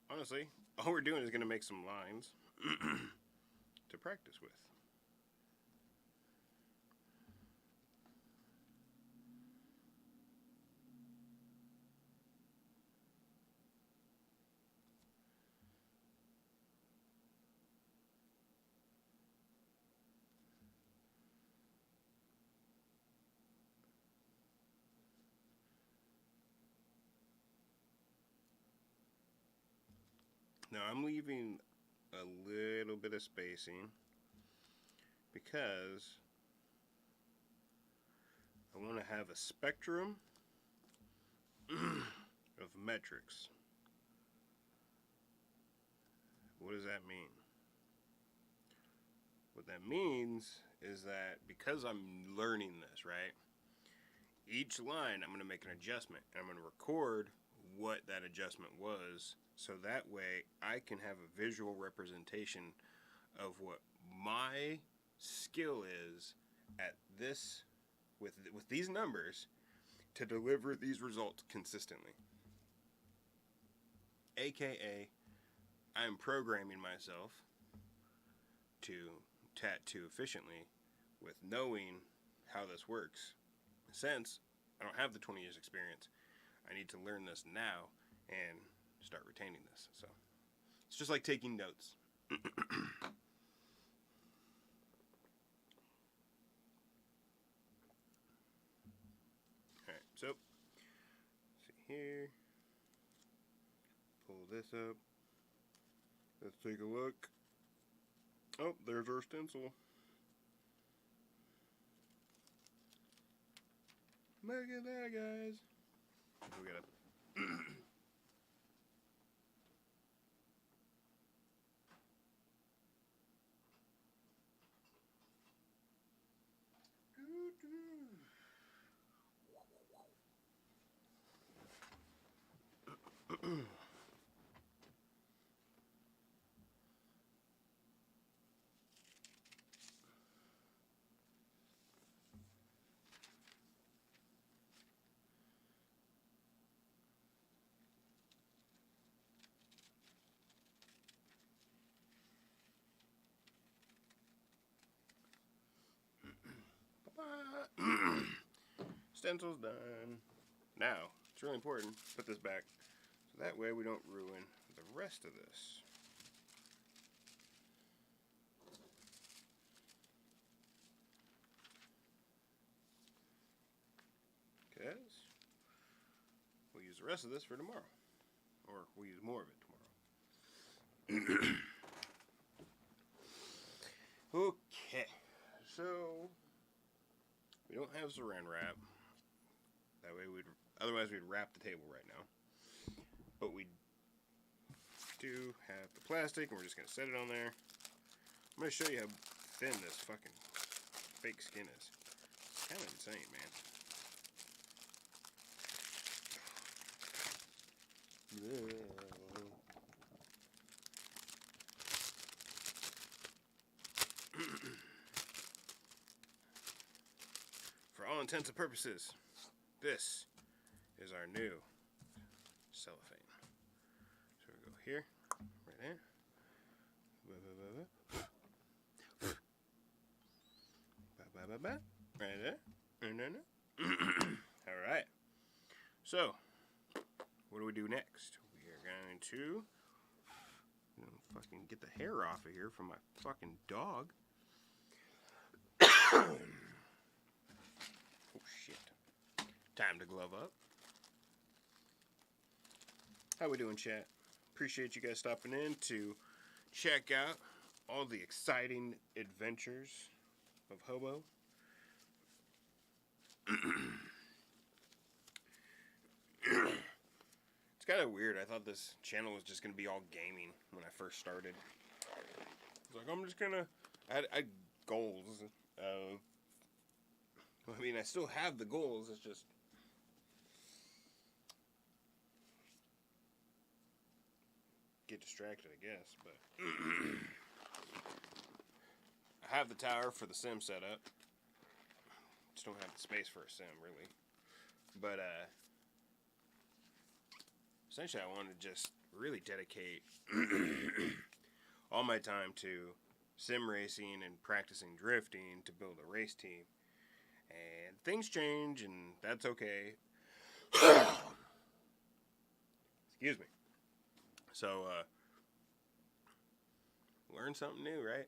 S1: honestly, all we're doing is going to make some lines to practice with. Now I'm leaving a little bit of spacing because I want to have a spectrum of metrics. What does that mean? What that means is that because I'm learning this, right? Each line I'm going to make an adjustment, and I'm going to record what that adjustment was, so that way I can have a visual representation of what my skill is at this, with these numbers, to deliver these results consistently. AKA, I'm programming myself to tattoo efficiently with knowing how this works. Since I don't have the 20 years experience, I need to learn this now and start retaining this. So it's just like taking notes. Alright, so see here. Pull this up. Let's take a look. Oh, there's our stencil. Look at that, guys. We gotta stencil's done. Now, it's really important to put this back so that way we don't ruin the rest of this. Because we'll use the rest of this for tomorrow. Or we'll use more of it tomorrow. Okay, so we don't have saran wrap. That way otherwise we'd wrap the table right now. But we do have the plastic, and we're just gonna set it on there. I'm gonna show you how thin this fucking fake skin is. It's kind of insane, man. intents and purposes, this is our new cellophane. So we go here, right there. Right there. Alright. So, what do we do next? We are going to fucking get the hair off of here from my fucking dog. Oh shit. Time to glove up. How we doing, chat? Appreciate you guys stopping in to check out all the exciting adventures of Hobo. It's kind of weird. I thought this channel was just going to be all gaming when I first started. I was like, I'm just going to... I had goals. I mean, I still have the goals. It's just... get distracted, I guess. But I have the tower for the sim setup. Just don't have the space for a sim, really. But, essentially, I want to just really dedicate all my time to sim racing and practicing drifting to build a race team. And things change, and that's okay. Excuse me. So, learn something new, right?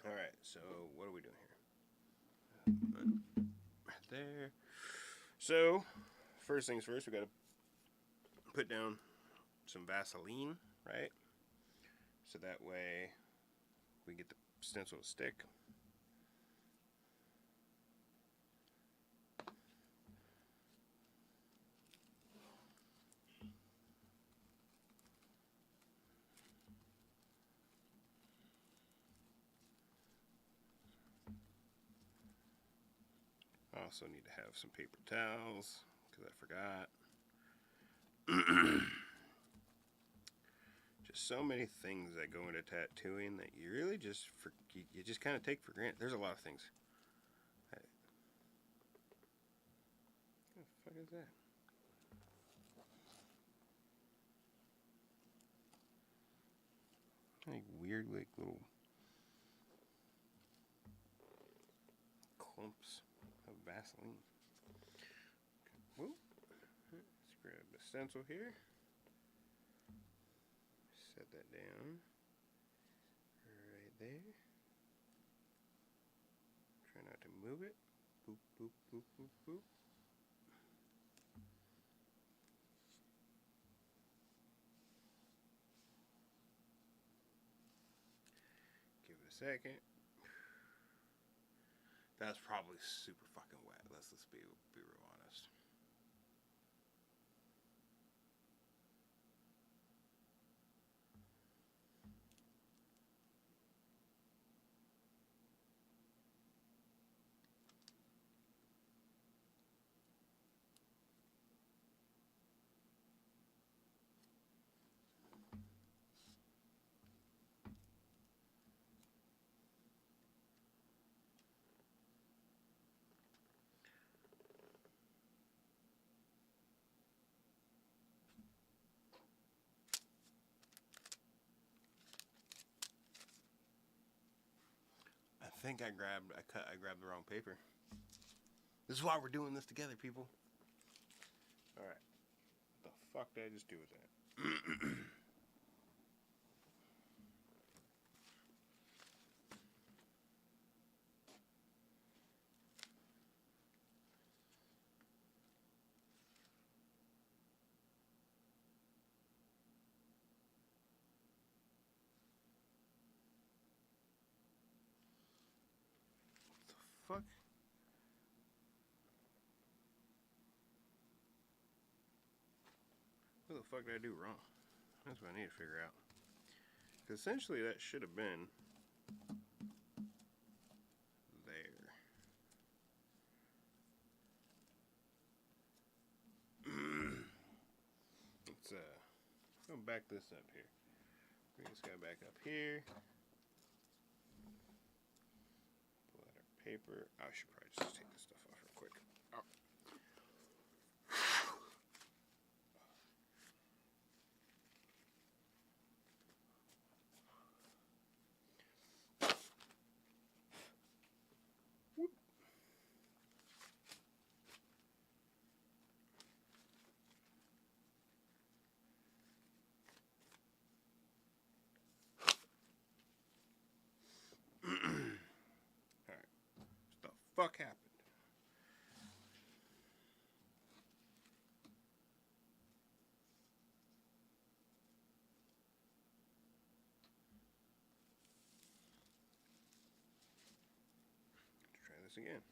S1: Alright, so what are we doing here? Right there. So, first things first, we gotta put down some Vaseline, right? So that way we get the stencil to stick. I also need to have some paper towels because I forgot. Just so many things that go into tattooing that you really just you just kind of take for granted. There's a lot of things. What the fuck is that? Like weird, like little clumps of Vaseline. Okay. Whoop. Let's grab the stencil here. Set that down right there. Try not to move it. Boop, boop, boop, boop, boop. Give it a second. That's probably super fucking wet. Let's be real honest. I think I grabbed the wrong paper. This is why we're doing this together, people. Alright. What the fuck did I just do with that? Fuck. What the fuck did I do wrong? That's what I need to figure out. Because essentially that should have been there. Let's go back this up here. Bring this guy back up here. Pull out our paper. I should probably just take this stuff off real quick. Oh. Whoop. Alright. What the fuck happened? Let's try this again.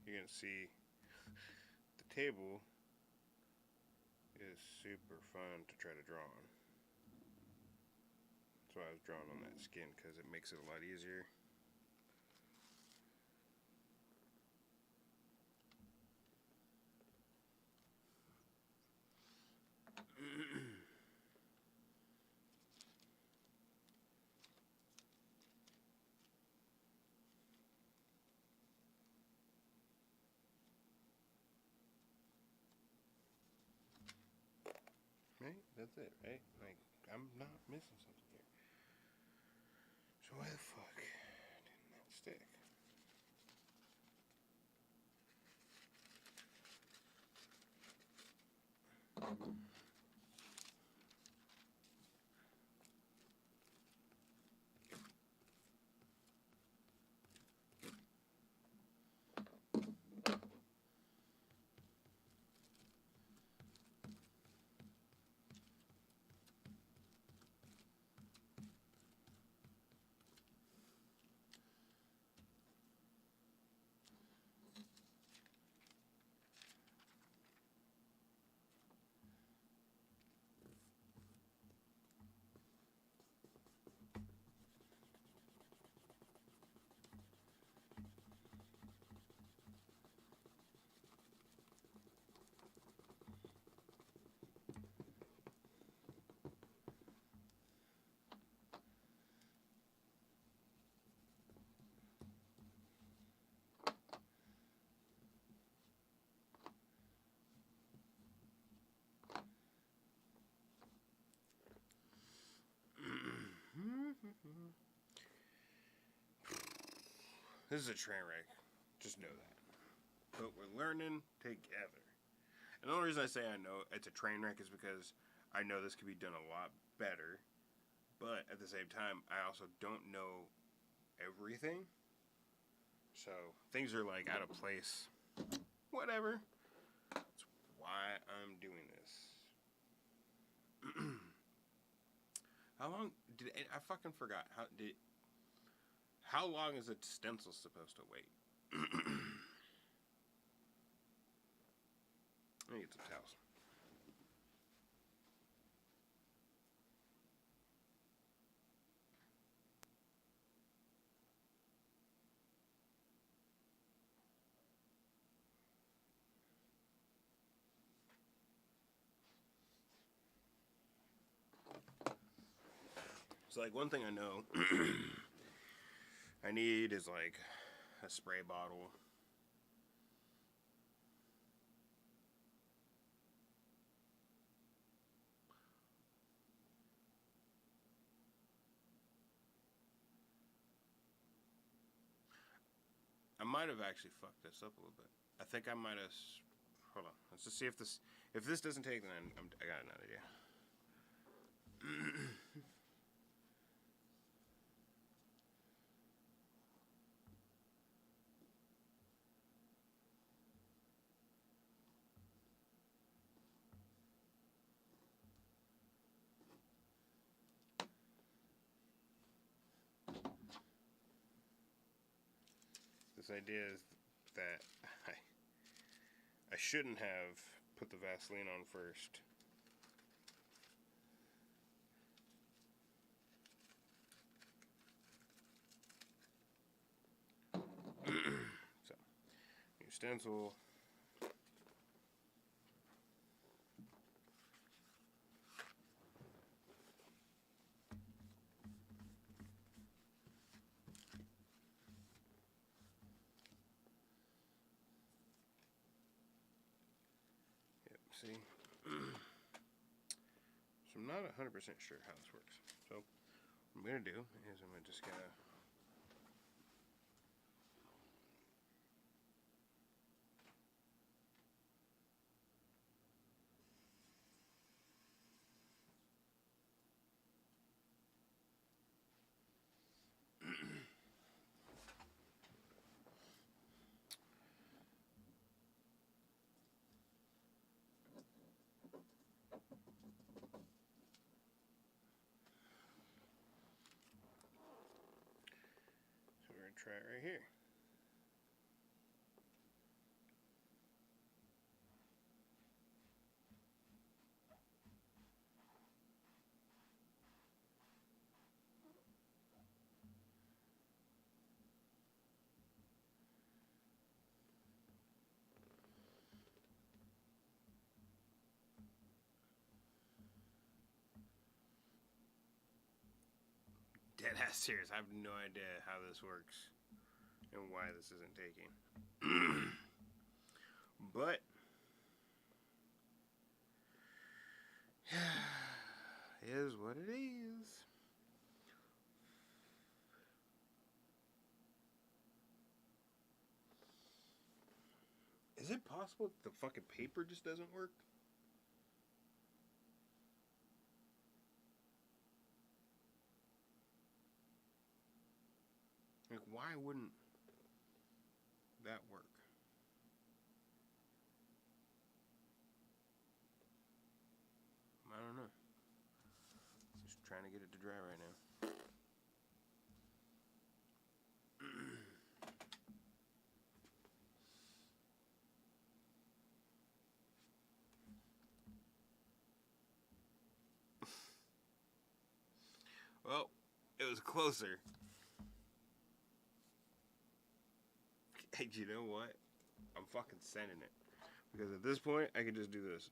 S1: You're gonna see the table is super fun to try to draw on. That's why I was drawing on that skin, because it makes it a lot easier. Right? That's it, right? Like, I'm not missing something here. So why the fuck didn't that stick? This is a train wreck. Just know that. But we're learning together. And the only reason I say I know it's a train wreck is because I know this could be done a lot better. But at the same time, I also don't know everything. So things are like out of place. Whatever. That's why I'm doing this. How long did I fucking forgot? How long is a stencil supposed to wait? Let me get some towels. So like one thing I know I need is like a spray bottle. I might have actually fucked this up a little bit. I think I might have. Hold on. Let's just see if this doesn't take. Then I got another idea. This idea is that I shouldn't have put the Vaseline on first. So, new stencil. see. So I'm not 100% sure how this works. So what I'm going to do is I'm going to just kind of try it right here. Dead ass serious. I have no idea how this works and why this isn't taking. But is what it is. Is it possible the fucking paper just doesn't work? Like, why wouldn't that work? I don't know. Just trying to get it to dry right now. Well, it was closer. Hey, you know what? I'm fucking sending it. Because at this point, I can just do this.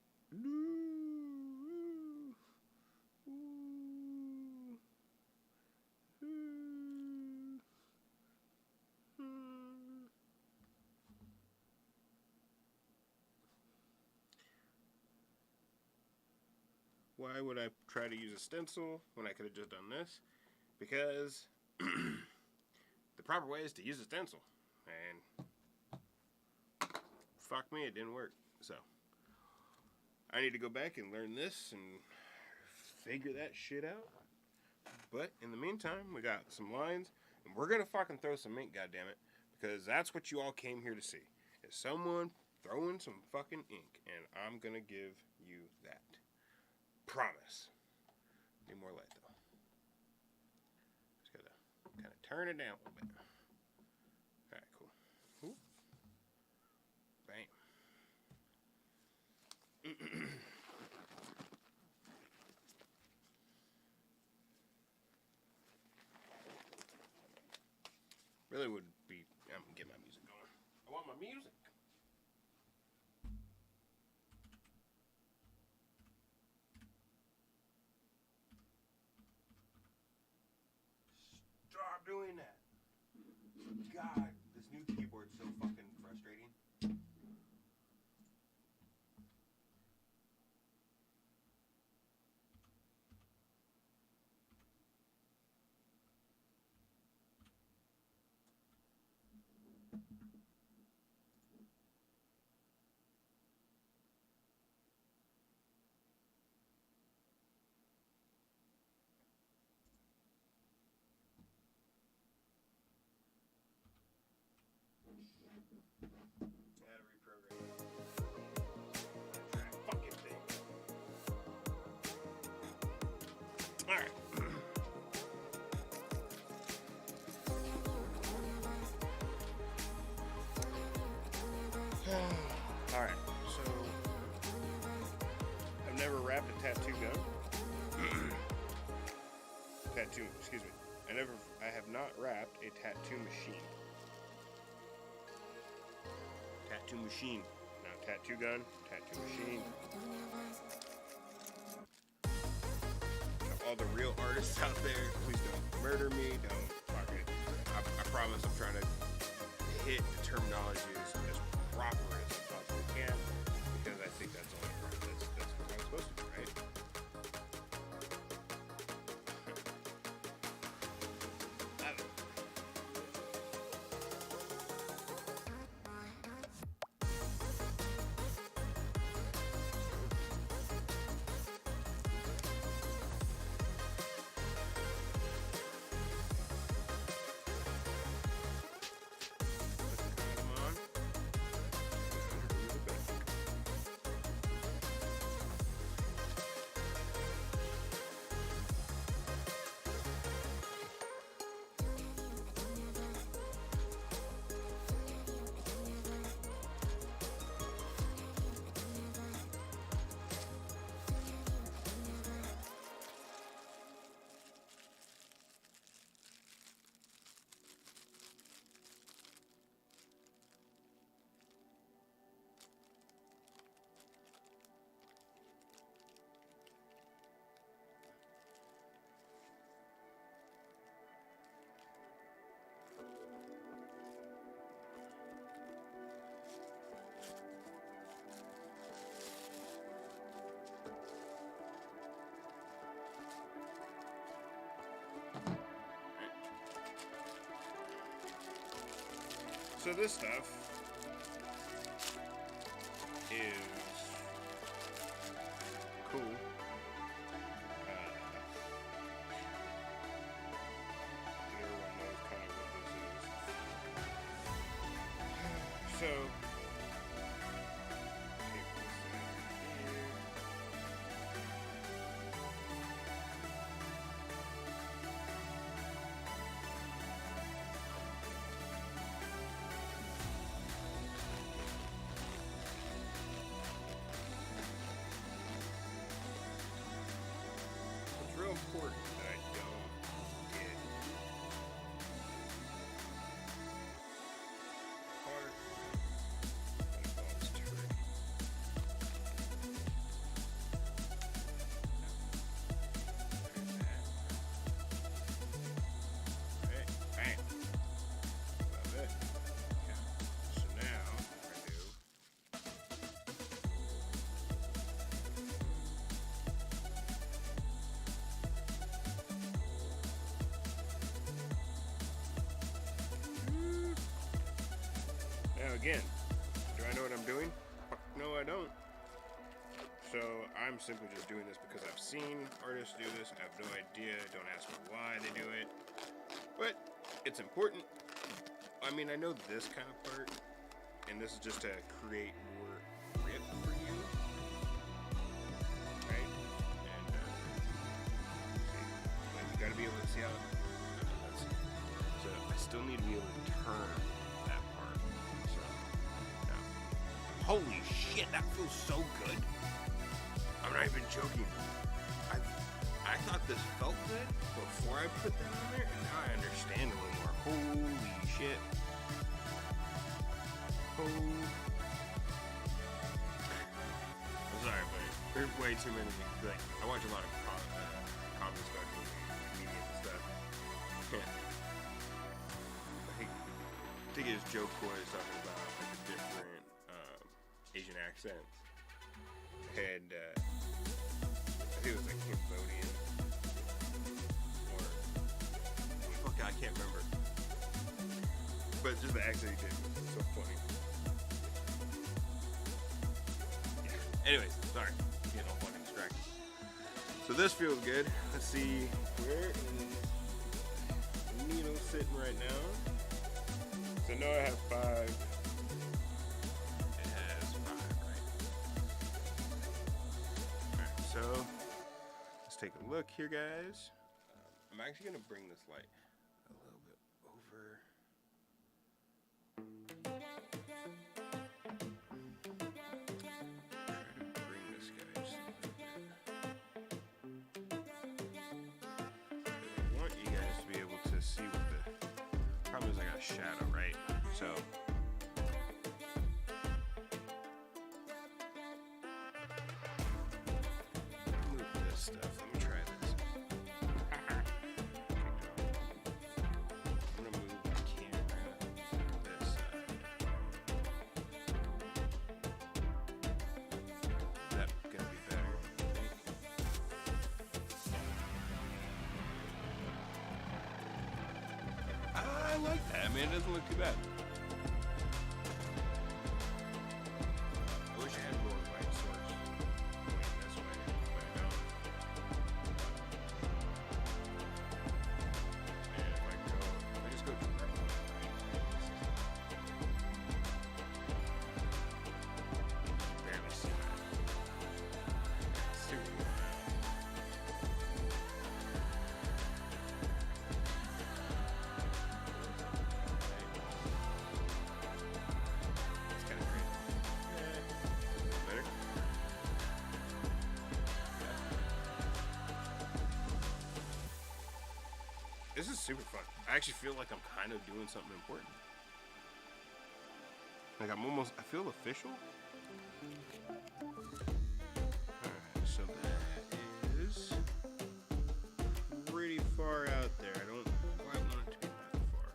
S1: Why would I try to use a stencil when I could have just done this? Because the proper way is to use a stencil. And fuck me, it didn't work. So I need to go back and learn this and figure that shit out. But in the meantime, we got some lines, and we're gonna fucking throw some ink, goddammit, because that's what you all came here to see. Is someone throwing some fucking ink, and I'm gonna give you that. Promise. Need more light though. Just gotta kind of turn it down a little bit. Alright, cool. Ooh. Bam. Really would be. I'm gonna get my music going. I want my music. Stop doing that. God, this new keyboard's so fucking frustrating. Alright. Alright, so I've never wrapped a tattoo gun. Excuse me. I have not wrapped a tattoo machine. Tattoo machine. Now tattoo gun, tattoo machine. All the real artists out there, please don't murder me. Don't fuck it. I promise I'm trying to hit the terminology as proper as I possibly can, because I think that's only part of So this stuff is cool. Everyone knows kind of what this is. So, take this out here. It's real important that I don't get part that involves turkey. There's that. Alright, bam. Love it. Okay. So now I do. Now again, do I know what I'm doing? Fuck no, I don't. So I'm simply just doing this because I've seen artists do this. I have no idea. Don't ask me why they do it. But it's important. I mean, I know this kind of part, and this is just to create more grip for you. Right? And see, but you gotta be able to see how. So I still need to be able to turn that part. So now, holy shit, that feels so good. I'm not even joking. I thought this felt good before I put that on there, and now I understand a little more. Holy shit. Oh. I'm sorry, but there's way too many. Like, I watch a lot of comedy specials and comedians and stuff. I think it was Joe Coy was talking about like the different Asian accents, and I think it was like Cambodian or fuck, I can't remember. But just the accent he did was so funny. Yeah. Anyways, sorry, I'm getting all fucking distracted. So this feels good. Let's see, where is the needle sitting right now? So now I have 5. It has 5, right? Alright, so let's take a look here, guys. I'm actually gonna bring this light a little bit over. Try to bring this guy just a little bit. I want you guys to be able to see what the problem is. I got a shadow, right? So move this stuff. Let me try this. I'm gonna move the camera to this side. Is that gonna be better? I like that. I mean, it doesn't look too bad. I wish I had more light source going this way, but I don't. And if I just go directly, barely see that. Super. It's kind of great. Better? This is super fun. I actually feel like I'm kind of doing something important. Like I'm almost, I feel official. Alright, so that is pretty far out there. I don't quite want it to be that far.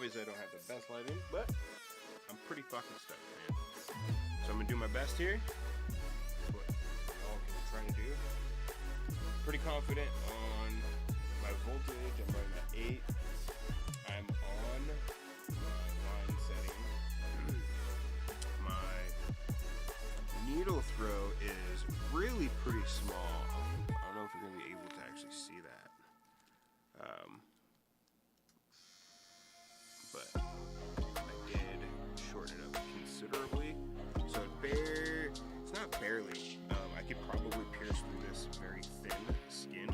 S1: Obviously, I don't have the best lighting, but I'm pretty fucking stoked, man. So I'm gonna do my best here. What I'm trying to do. Pretty confident on my voltage. I'm running at 8. I'm on my line setting. My needle throw is really pretty small. I don't know if you're gonna be able to actually see that. But I did shorten it up considerably. So it's not barely. I could probably pierce through this very thin skin,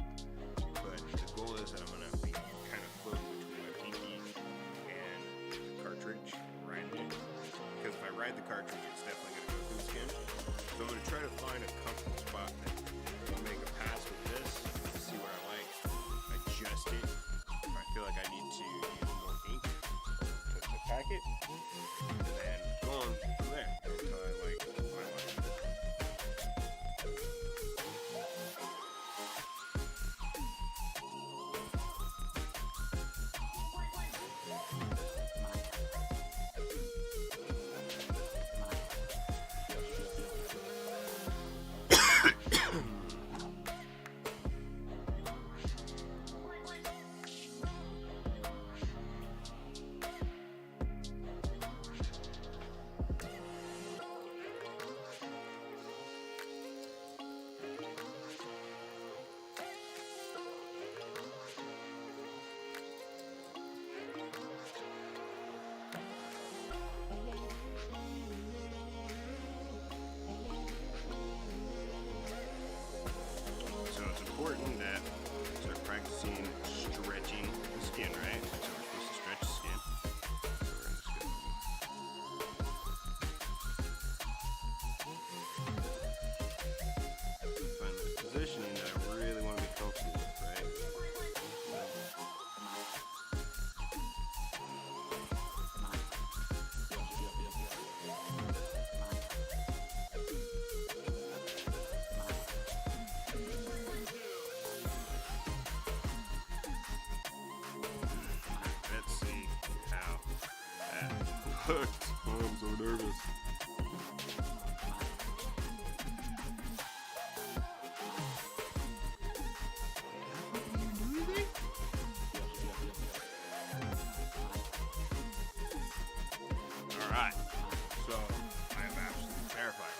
S1: but the goal is that I'm gonna be kind of floating between my pinky and the cartridge, riding it. Because if I ride the cartridge, it's definitely gonna go through the skin. So I'm gonna try to find a comfortable spot that I'll make a pass with this, see what I like, adjust it. If I feel like I need to use more ink to pack it, and then go on from there until I like my line. So it's important that you start practicing stretching the skin, right? So we're supposed to stretch the skin. So we're just gonna find the positioning that I really want to be comfortable with, right? Let's see how that looks. Oh, I'm so nervous. Alright, so I am absolutely terrified.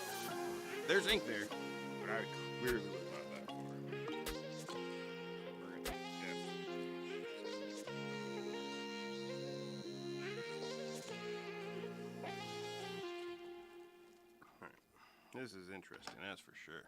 S1: There's ink there, but I clearly was not that far. So we're gonna Alright, this is interesting, that's for sure.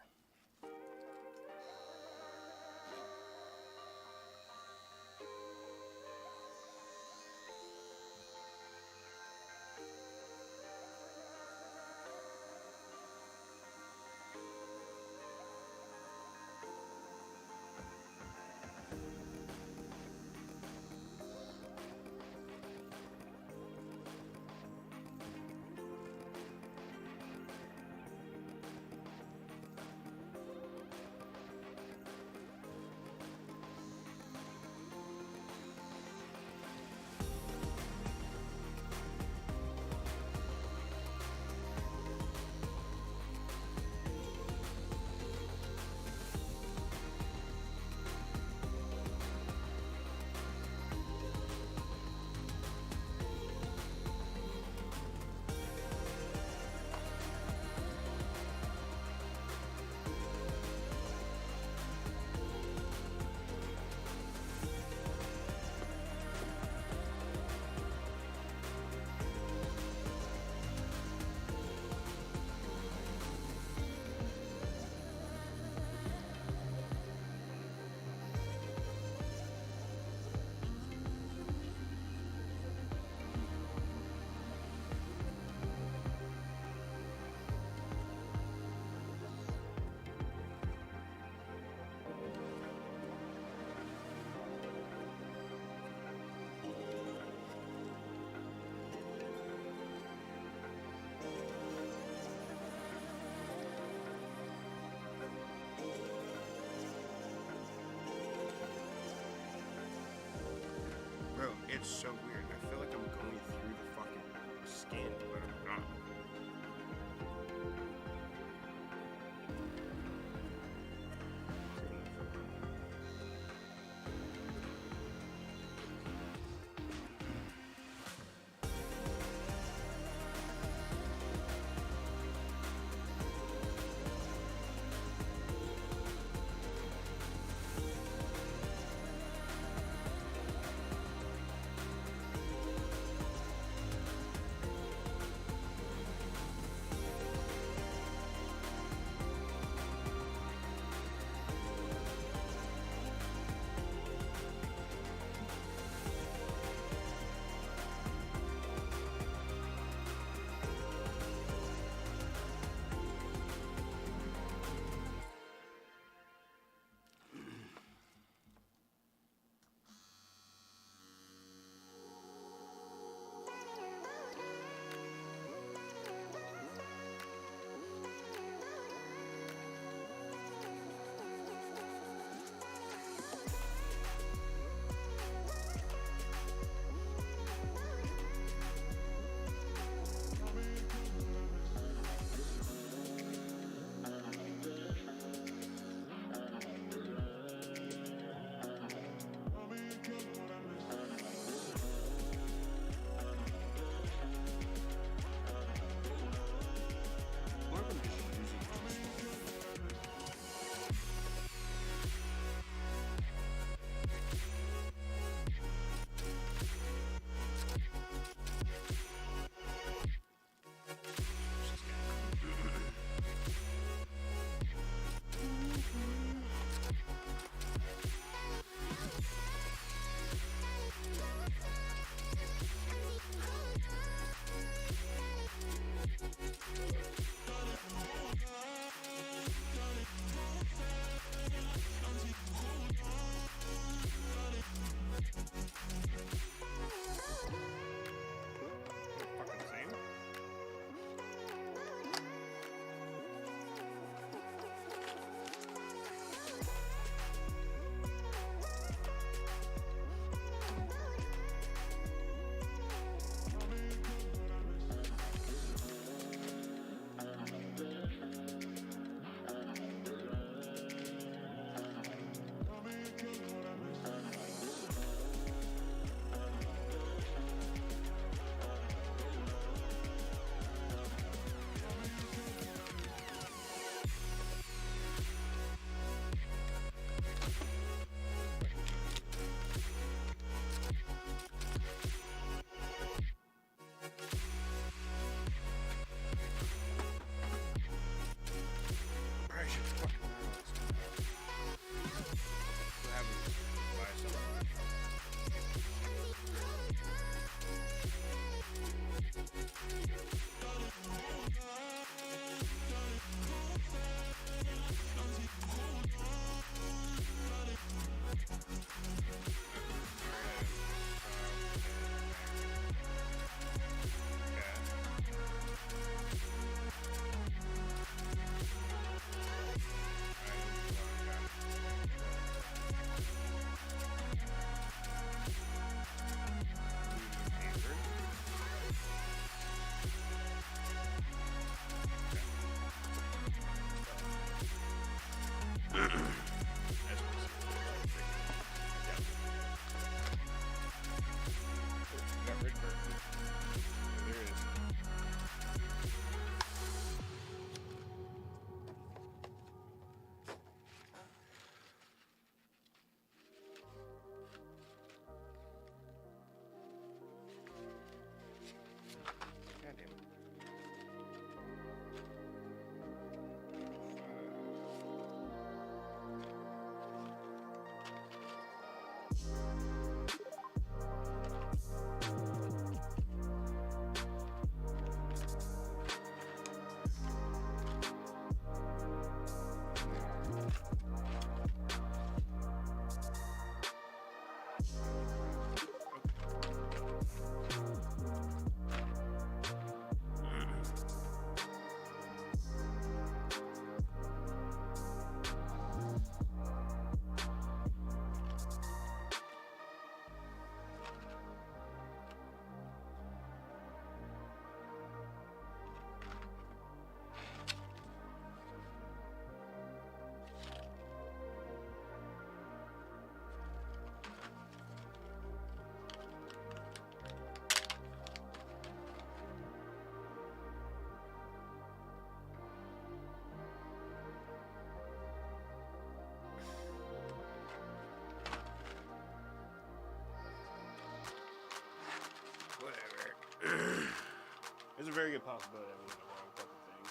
S1: very good possibility I'm using the wrong fucking thing.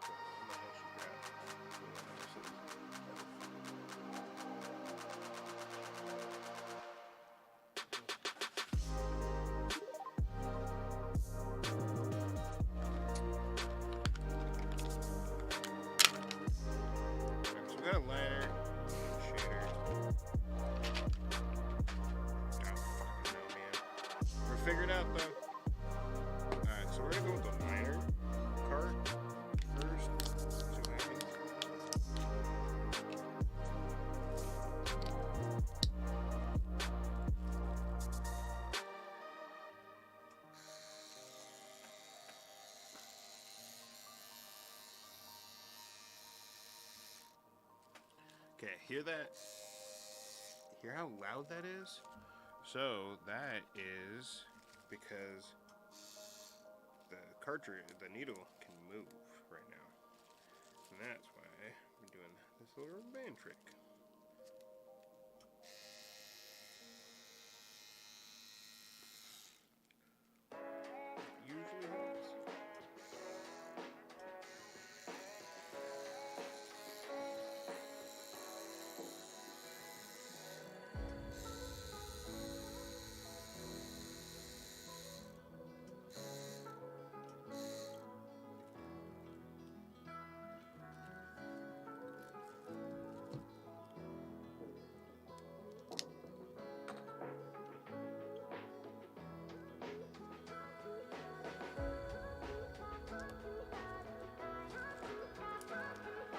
S1: So, I'm not actually grab. Alright, so we got a liner, shader. Don't fucking know, man. We'll figure it out though. Alright, so we're gonna go with the liner card first. See what happens. Okay, hear that? Hear how loud that is? So that is because the cartridge, the needle can move right now. And that's why we're doing this little band trick. Usually helps.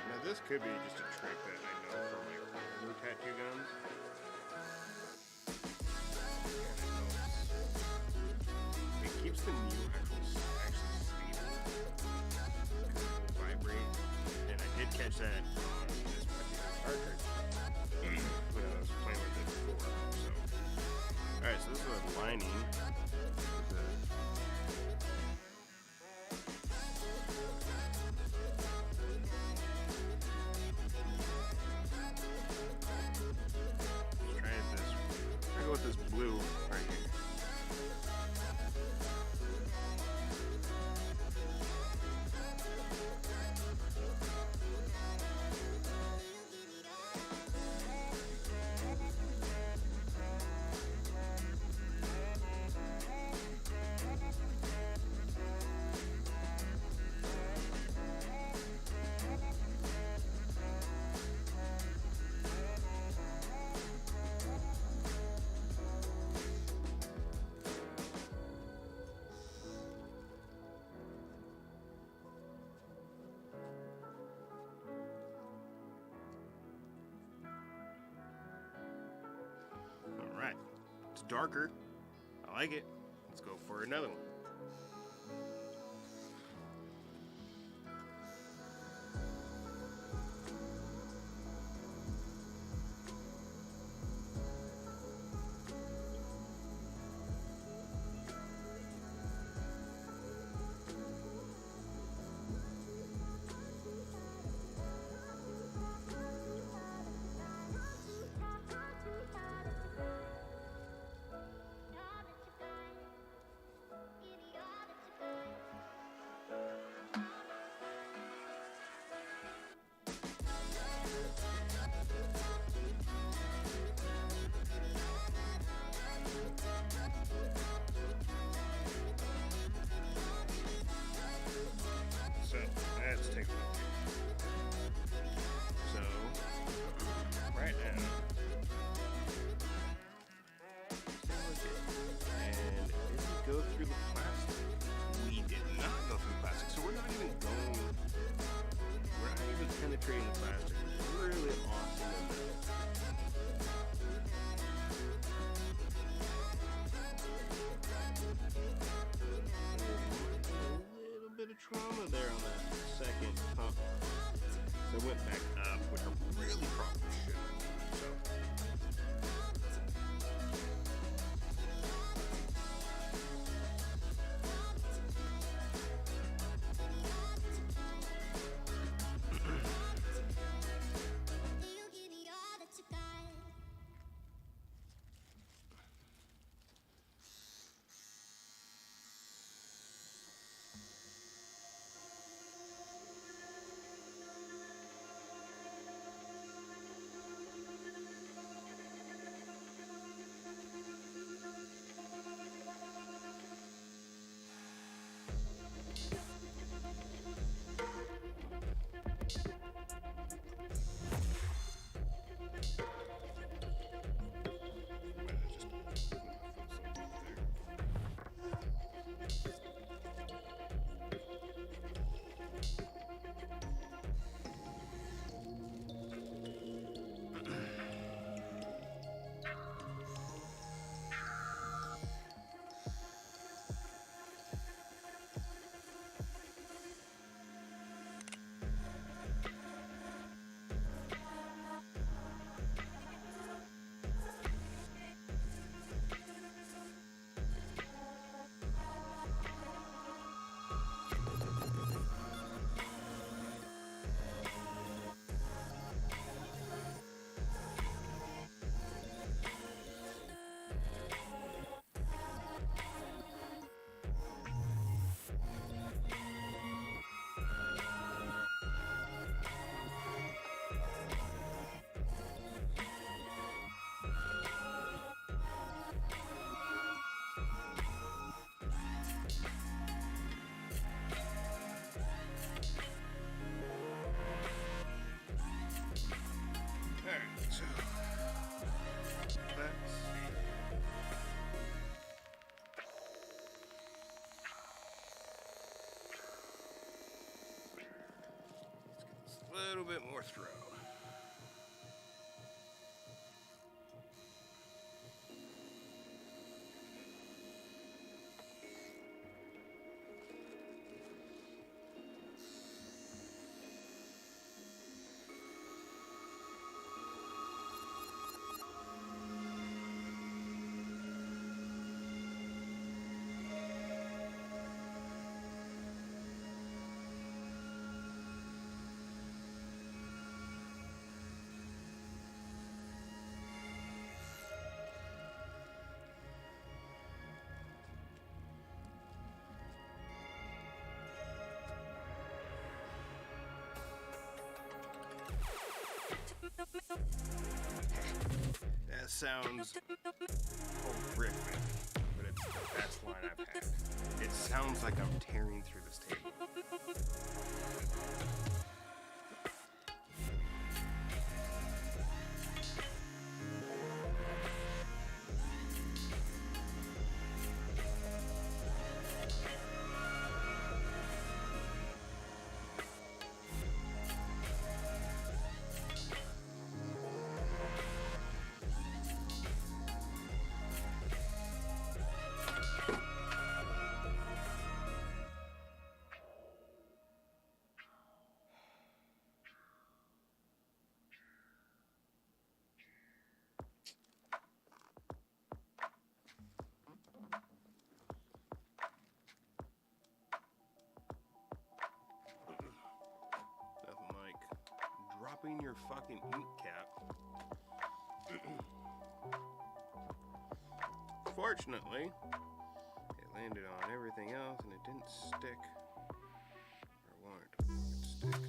S1: Now this could be just a trick that I know from like blue tattoo guns. It keeps the needle actually stable. Because it will vibrate. And I did catch that on this particular cartridge when I was playing with it before. So, alright, so this is a lining. With this blue right here. Alright, it's darker. I like it. Let's go for another one. So let's take a look. So right now, and did we go through the plastic? We did not go through the plastic, so we're not even penetrating the plastic. It's really awesome in there. Trauma there on that second pump. So it went back up, which I'm really probably shouldn't. So. A little bit more throw. That sounds horrific, but it's the best line I've had. It sounds like I'm tearing through this table. Nothing like dropping your fucking ink cap. Fortunately, it landed on everything else and it didn't stick. Or wanted to stick.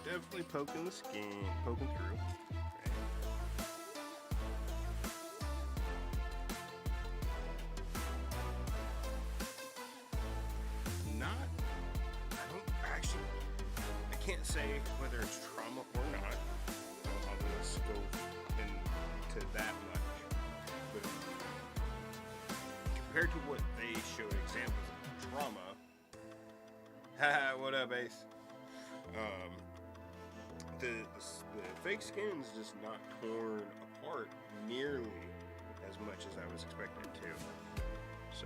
S1: definitely poking the skin, poking through. Not, I don't actually, I can't say whether it's trauma or not. I'll just go into that much. But compared to what they showed examples of trauma, haha, what up, Ace? The fake skin is just not torn apart nearly as much as I was expecting to. So.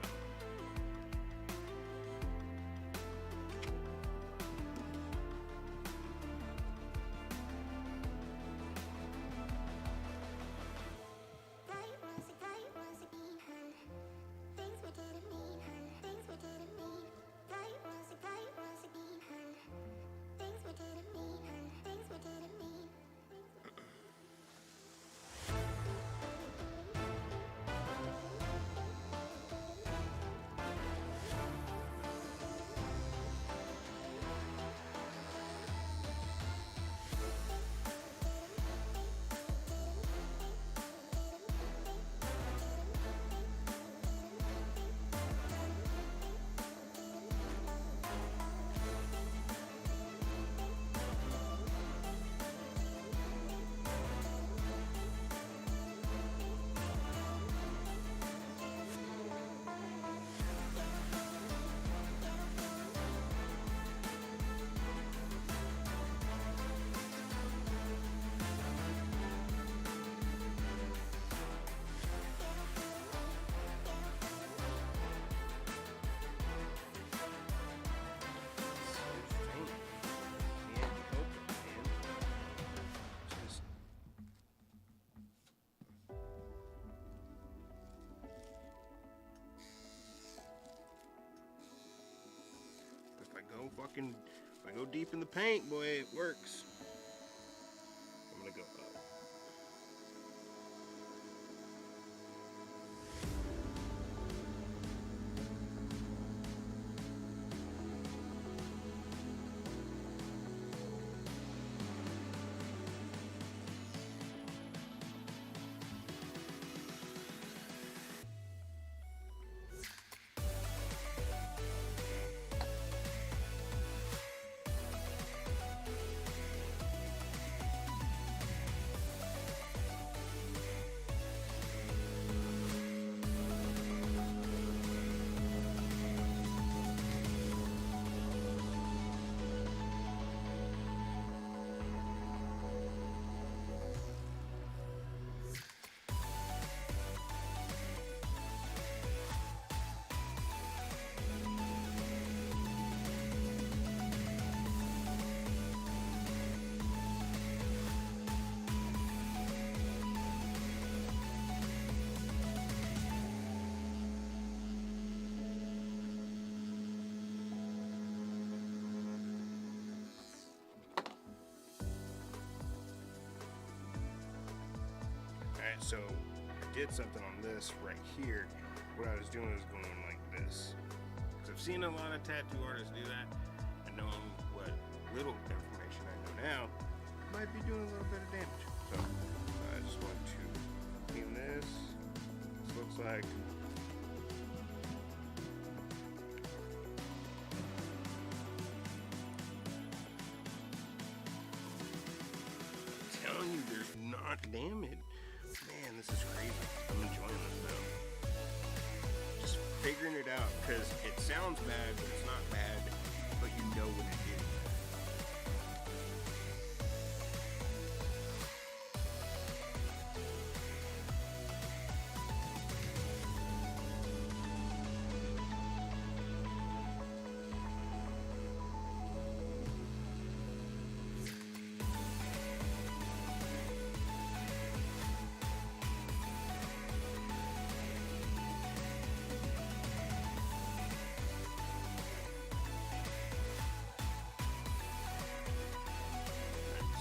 S1: If I go deep in the paint, boy, it works. I'm gonna go up. Alright, so I did something on this right here. What I was doing was going like this. Because I've seen a lot of tattoo artists do that. And knowing what little information I know now, might be doing a little bit of damage. So I just want to clean this. This looks like telling you there's not damage. Man, this is crazy. I'm enjoying this though. Just figuring it out because it sounds bad, but it's not bad, but you know what it is.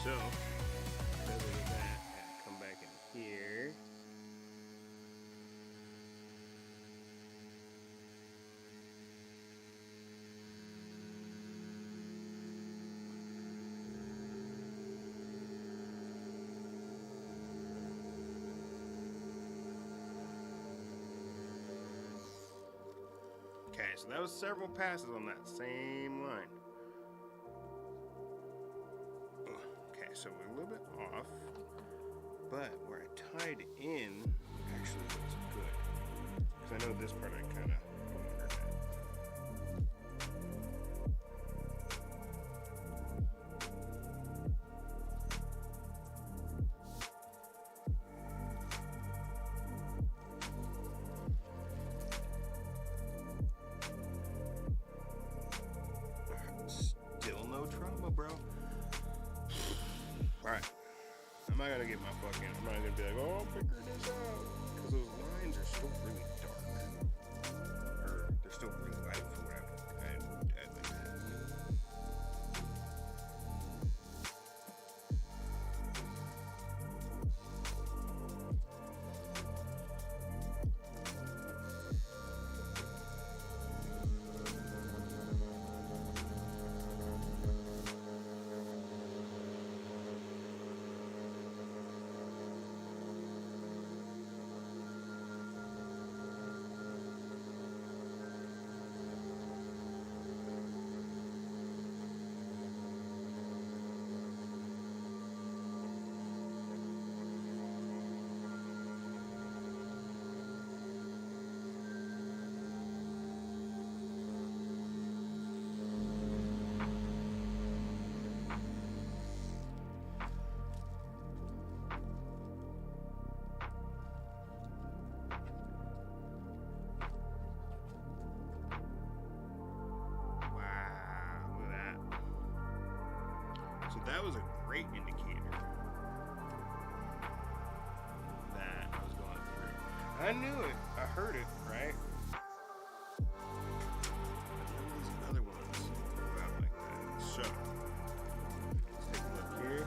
S1: So, other than that, I come back in here. so that was several passes on that same line. Okay, so we're a little bit off, but where I tied in actually looks good. Because I know this part I kind of wondered at. Still no trauma, bro. Alright. I'm not gonna get my fucking. I'm not gonna be like, oh, I'll figure this out. Because those lines are still really dark. Or they're still really light for what I'd like that. So that was a great indicator that I was going through. I knew it. I heard it, right? But none of these other ones go out like that. So, let's take a look here.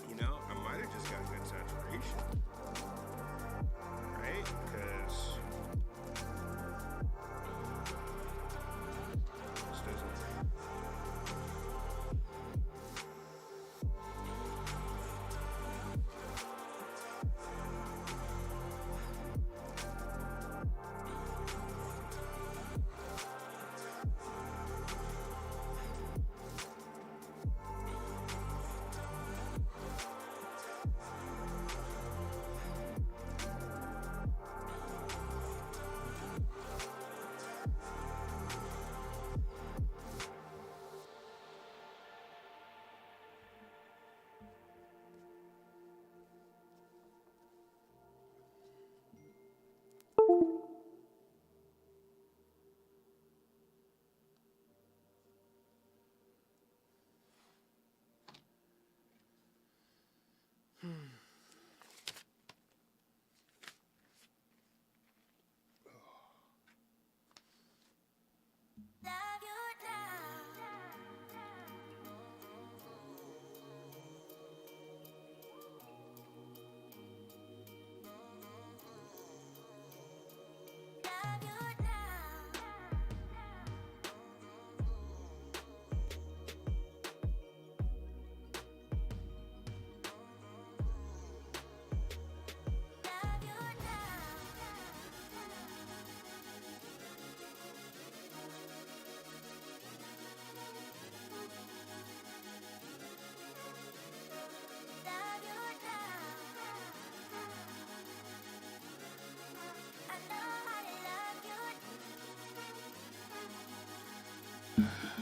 S1: You know, I might have just got good saturation. Right? Because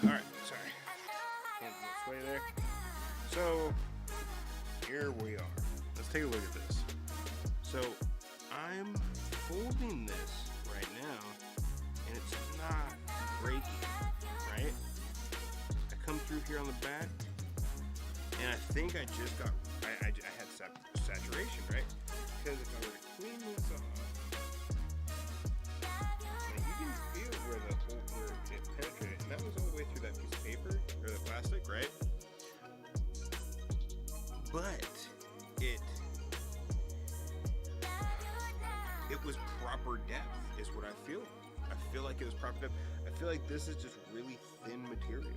S1: alright, sorry. Can't go this way there. So, here we are. Let's take a look at this. So, I'm holding this right now, and it's not breaking, right? I come through here on the back, and I think I just got, I had saturation, right? Because if I were to clean this off, and you can feel where it penetrated, and that was all the way through that piece of paper, or the plastic, right? But it was proper depth, is what I feel. I feel like it was proper depth. I feel like this is just really thin material.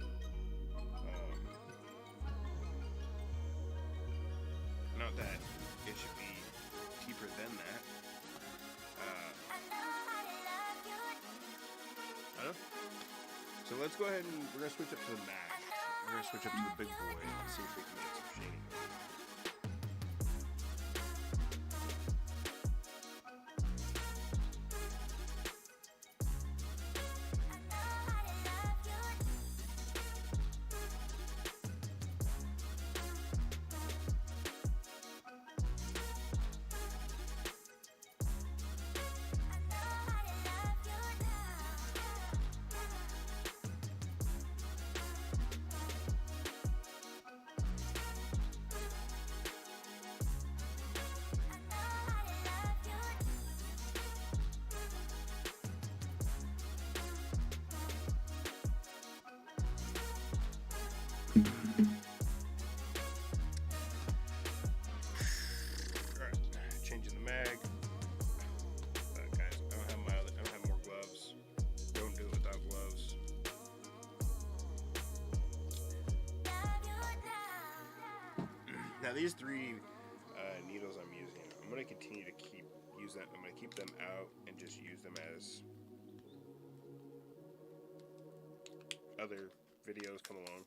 S1: Not that it should be cheaper than that. I don't know. So let's go ahead and we're gonna switch up to the mag. We're gonna switch up to the big boy and see if we can get some shading. Alright, changing the mag. Guys, I don't have more gloves. Don't do it without gloves. Now these three needles I'm using, I'm gonna continue to use that. I'm gonna keep them out and just use them as other videos come along.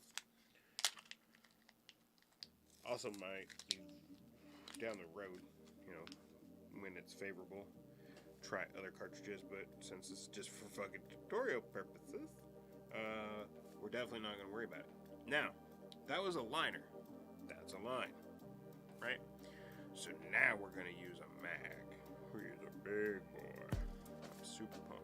S1: Also might, down the road, you know, when it's favorable, try other cartridges, but since it's just for fucking tutorial purposes, we're definitely not going to worry about it. Now, that was a liner. That's a line, right? So now we're going to use a mag. We're going to use a big boy. I'm super pumped.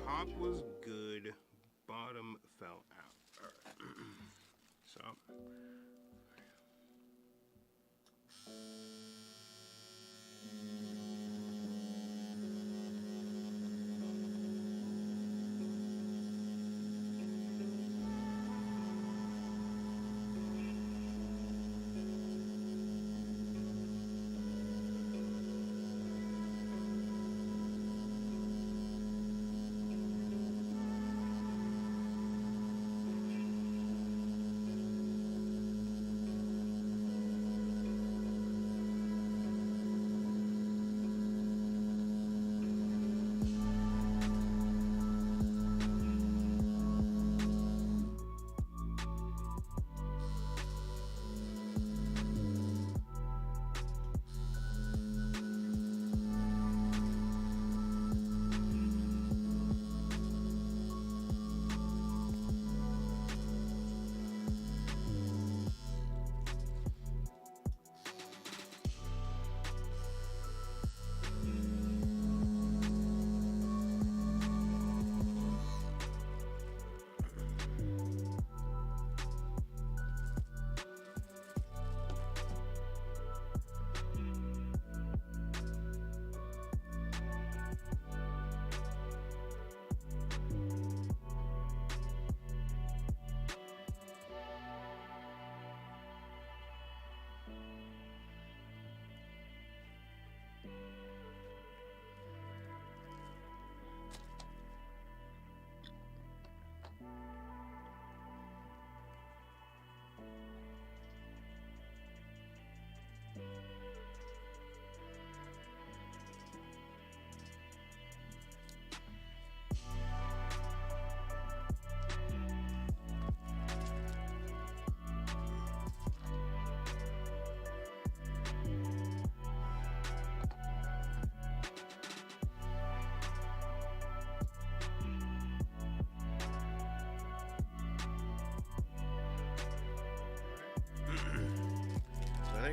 S1: Top was good, bottom fell out. All right. So.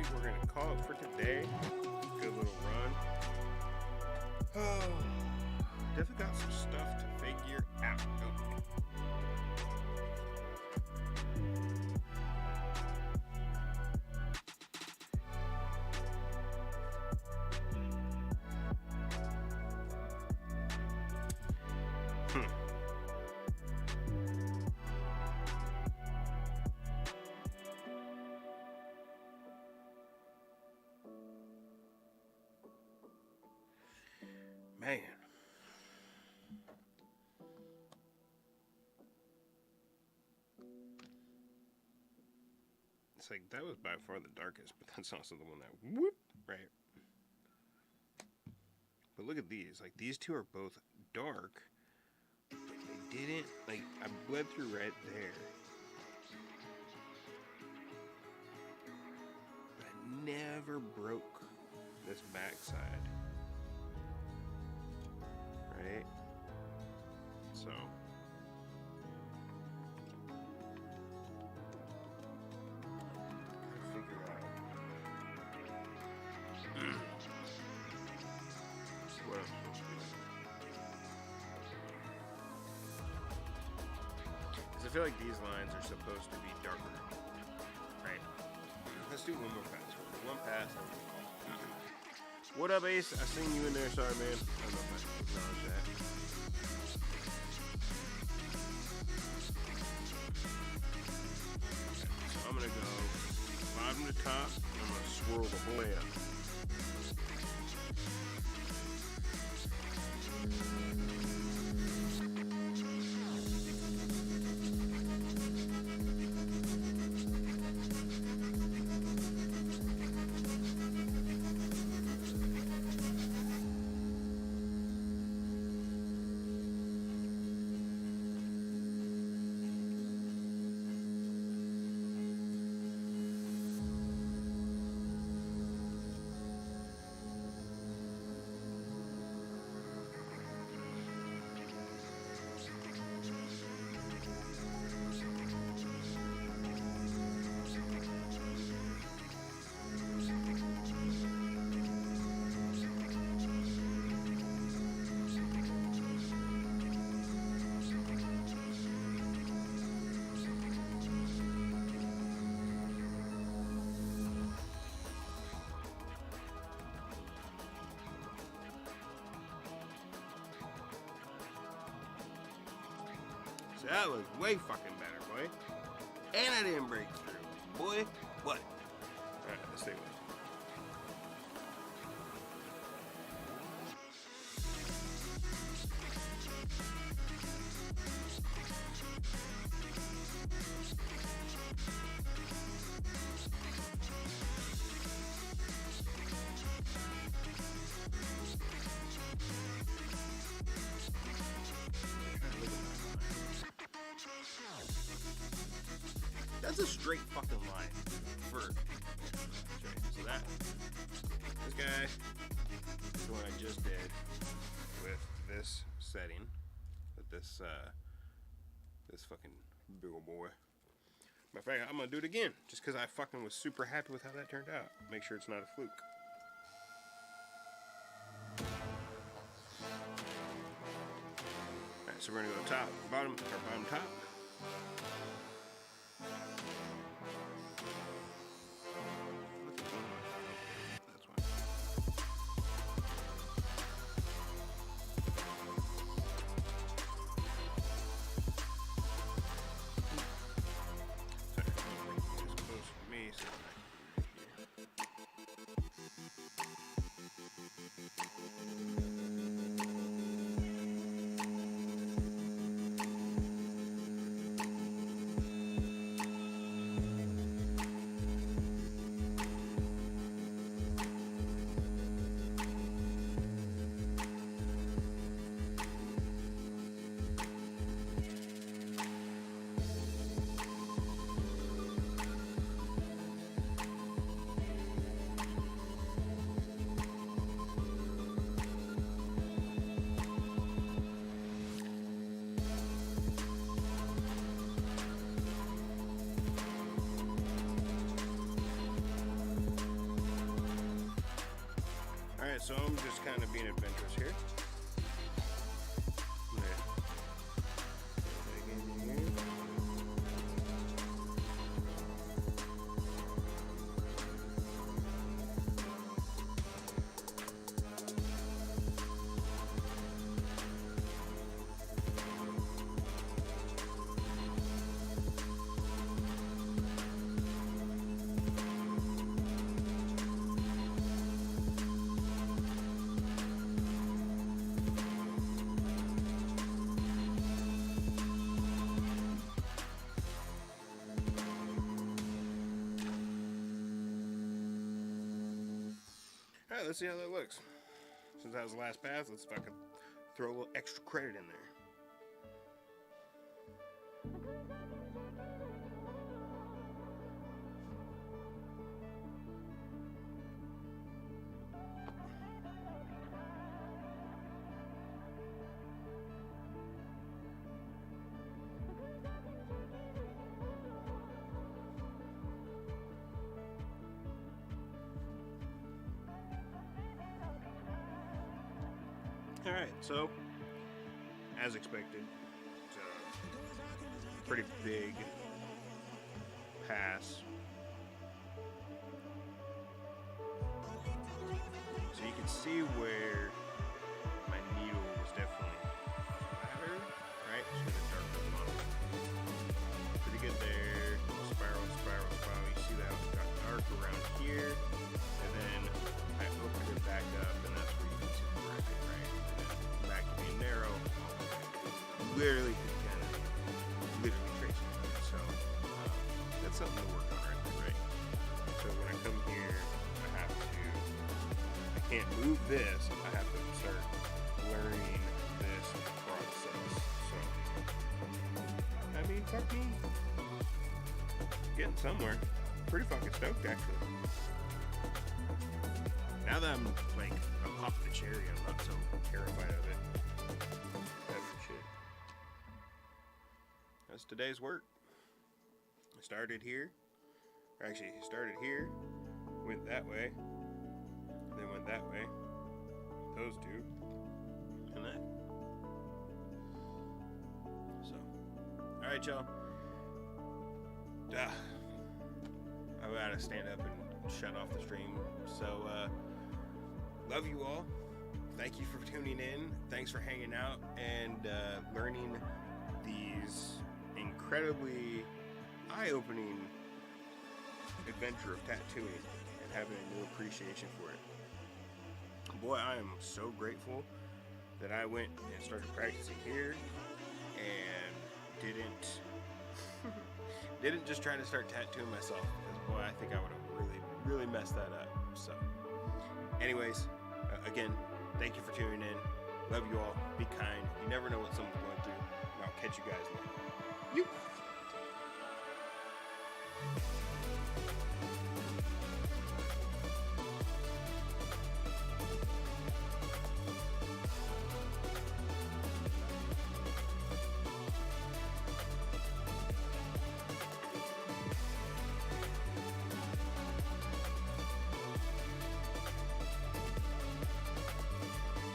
S1: think we're gonna call it for today. Good little run. Oh, definitely got some stuff to figure out. Man. It's like, that was by far the darkest, but that's also the one that whoop, right? But look at these. Like, these two are both dark. But they didn't, like, I bled through right there. But I never broke this backside. Right? So. Figure out what I'm supposed to do. Because I feel like these lines are supposed to be darker. Right? Let's do one more pass. One pass. What up, Ace? I seen you in there. Sorry, man. I don't know if I acknowledge that. So I'm going to go bottom to top. I'm going to swirl the whole way up. That was way fucking better, boy. And I didn't break through. Boy, what? Alright, let's take it. That's a straight fucking line for straight. So this guy is what I just did with this setting, with this fucking big ol' boy. Matter of fact, I'm gonna do it again just because I fucking was super happy with how that turned out. Make sure it's not a fluke. Alright, so we're gonna go top, bottom, or bottom, top. just kind of being adventurous here. Alright, let's see how that looks. Since that was the last pass, let's fucking throw a little extra credit in there. Alright, so, as expected, it's a pretty big pass. So you can see where my needle was definitely flatter, right? Just gonna darken them up. Pretty good there. Spiral, spiral, spiral. You see that it got dark around here, and then I opened it back up, and that's where you can see the graphic, right? Back to being narrow, literally kind of literally tracing it. So that's something to work on right there, right? So when I come here, I can't move this. I have to start learning this process. So I mean, fuck me, getting somewhere. Pretty fucking stoked actually. Now that I'm like, I'm popping the cherry, I'm not so terrified of it. Shit. That's today's work. I started here. Or actually, started here, went that way, then went that way. Those two. And that. So. Alright, y'all. I gotta stand up and shut off the stream. So, love you all. Thank you for tuning in. Thanks for hanging out and learning these incredibly eye-opening adventure of tattooing and having a new appreciation for it. Boy, I am so grateful that I went and started practicing here and didn't just try to start tattooing myself, because boy, I think I would have really messed that up. So anyways, again, thank you for tuning in. Love you all. Be kind. You never know what someone's going through. And I'll catch you guys later. You.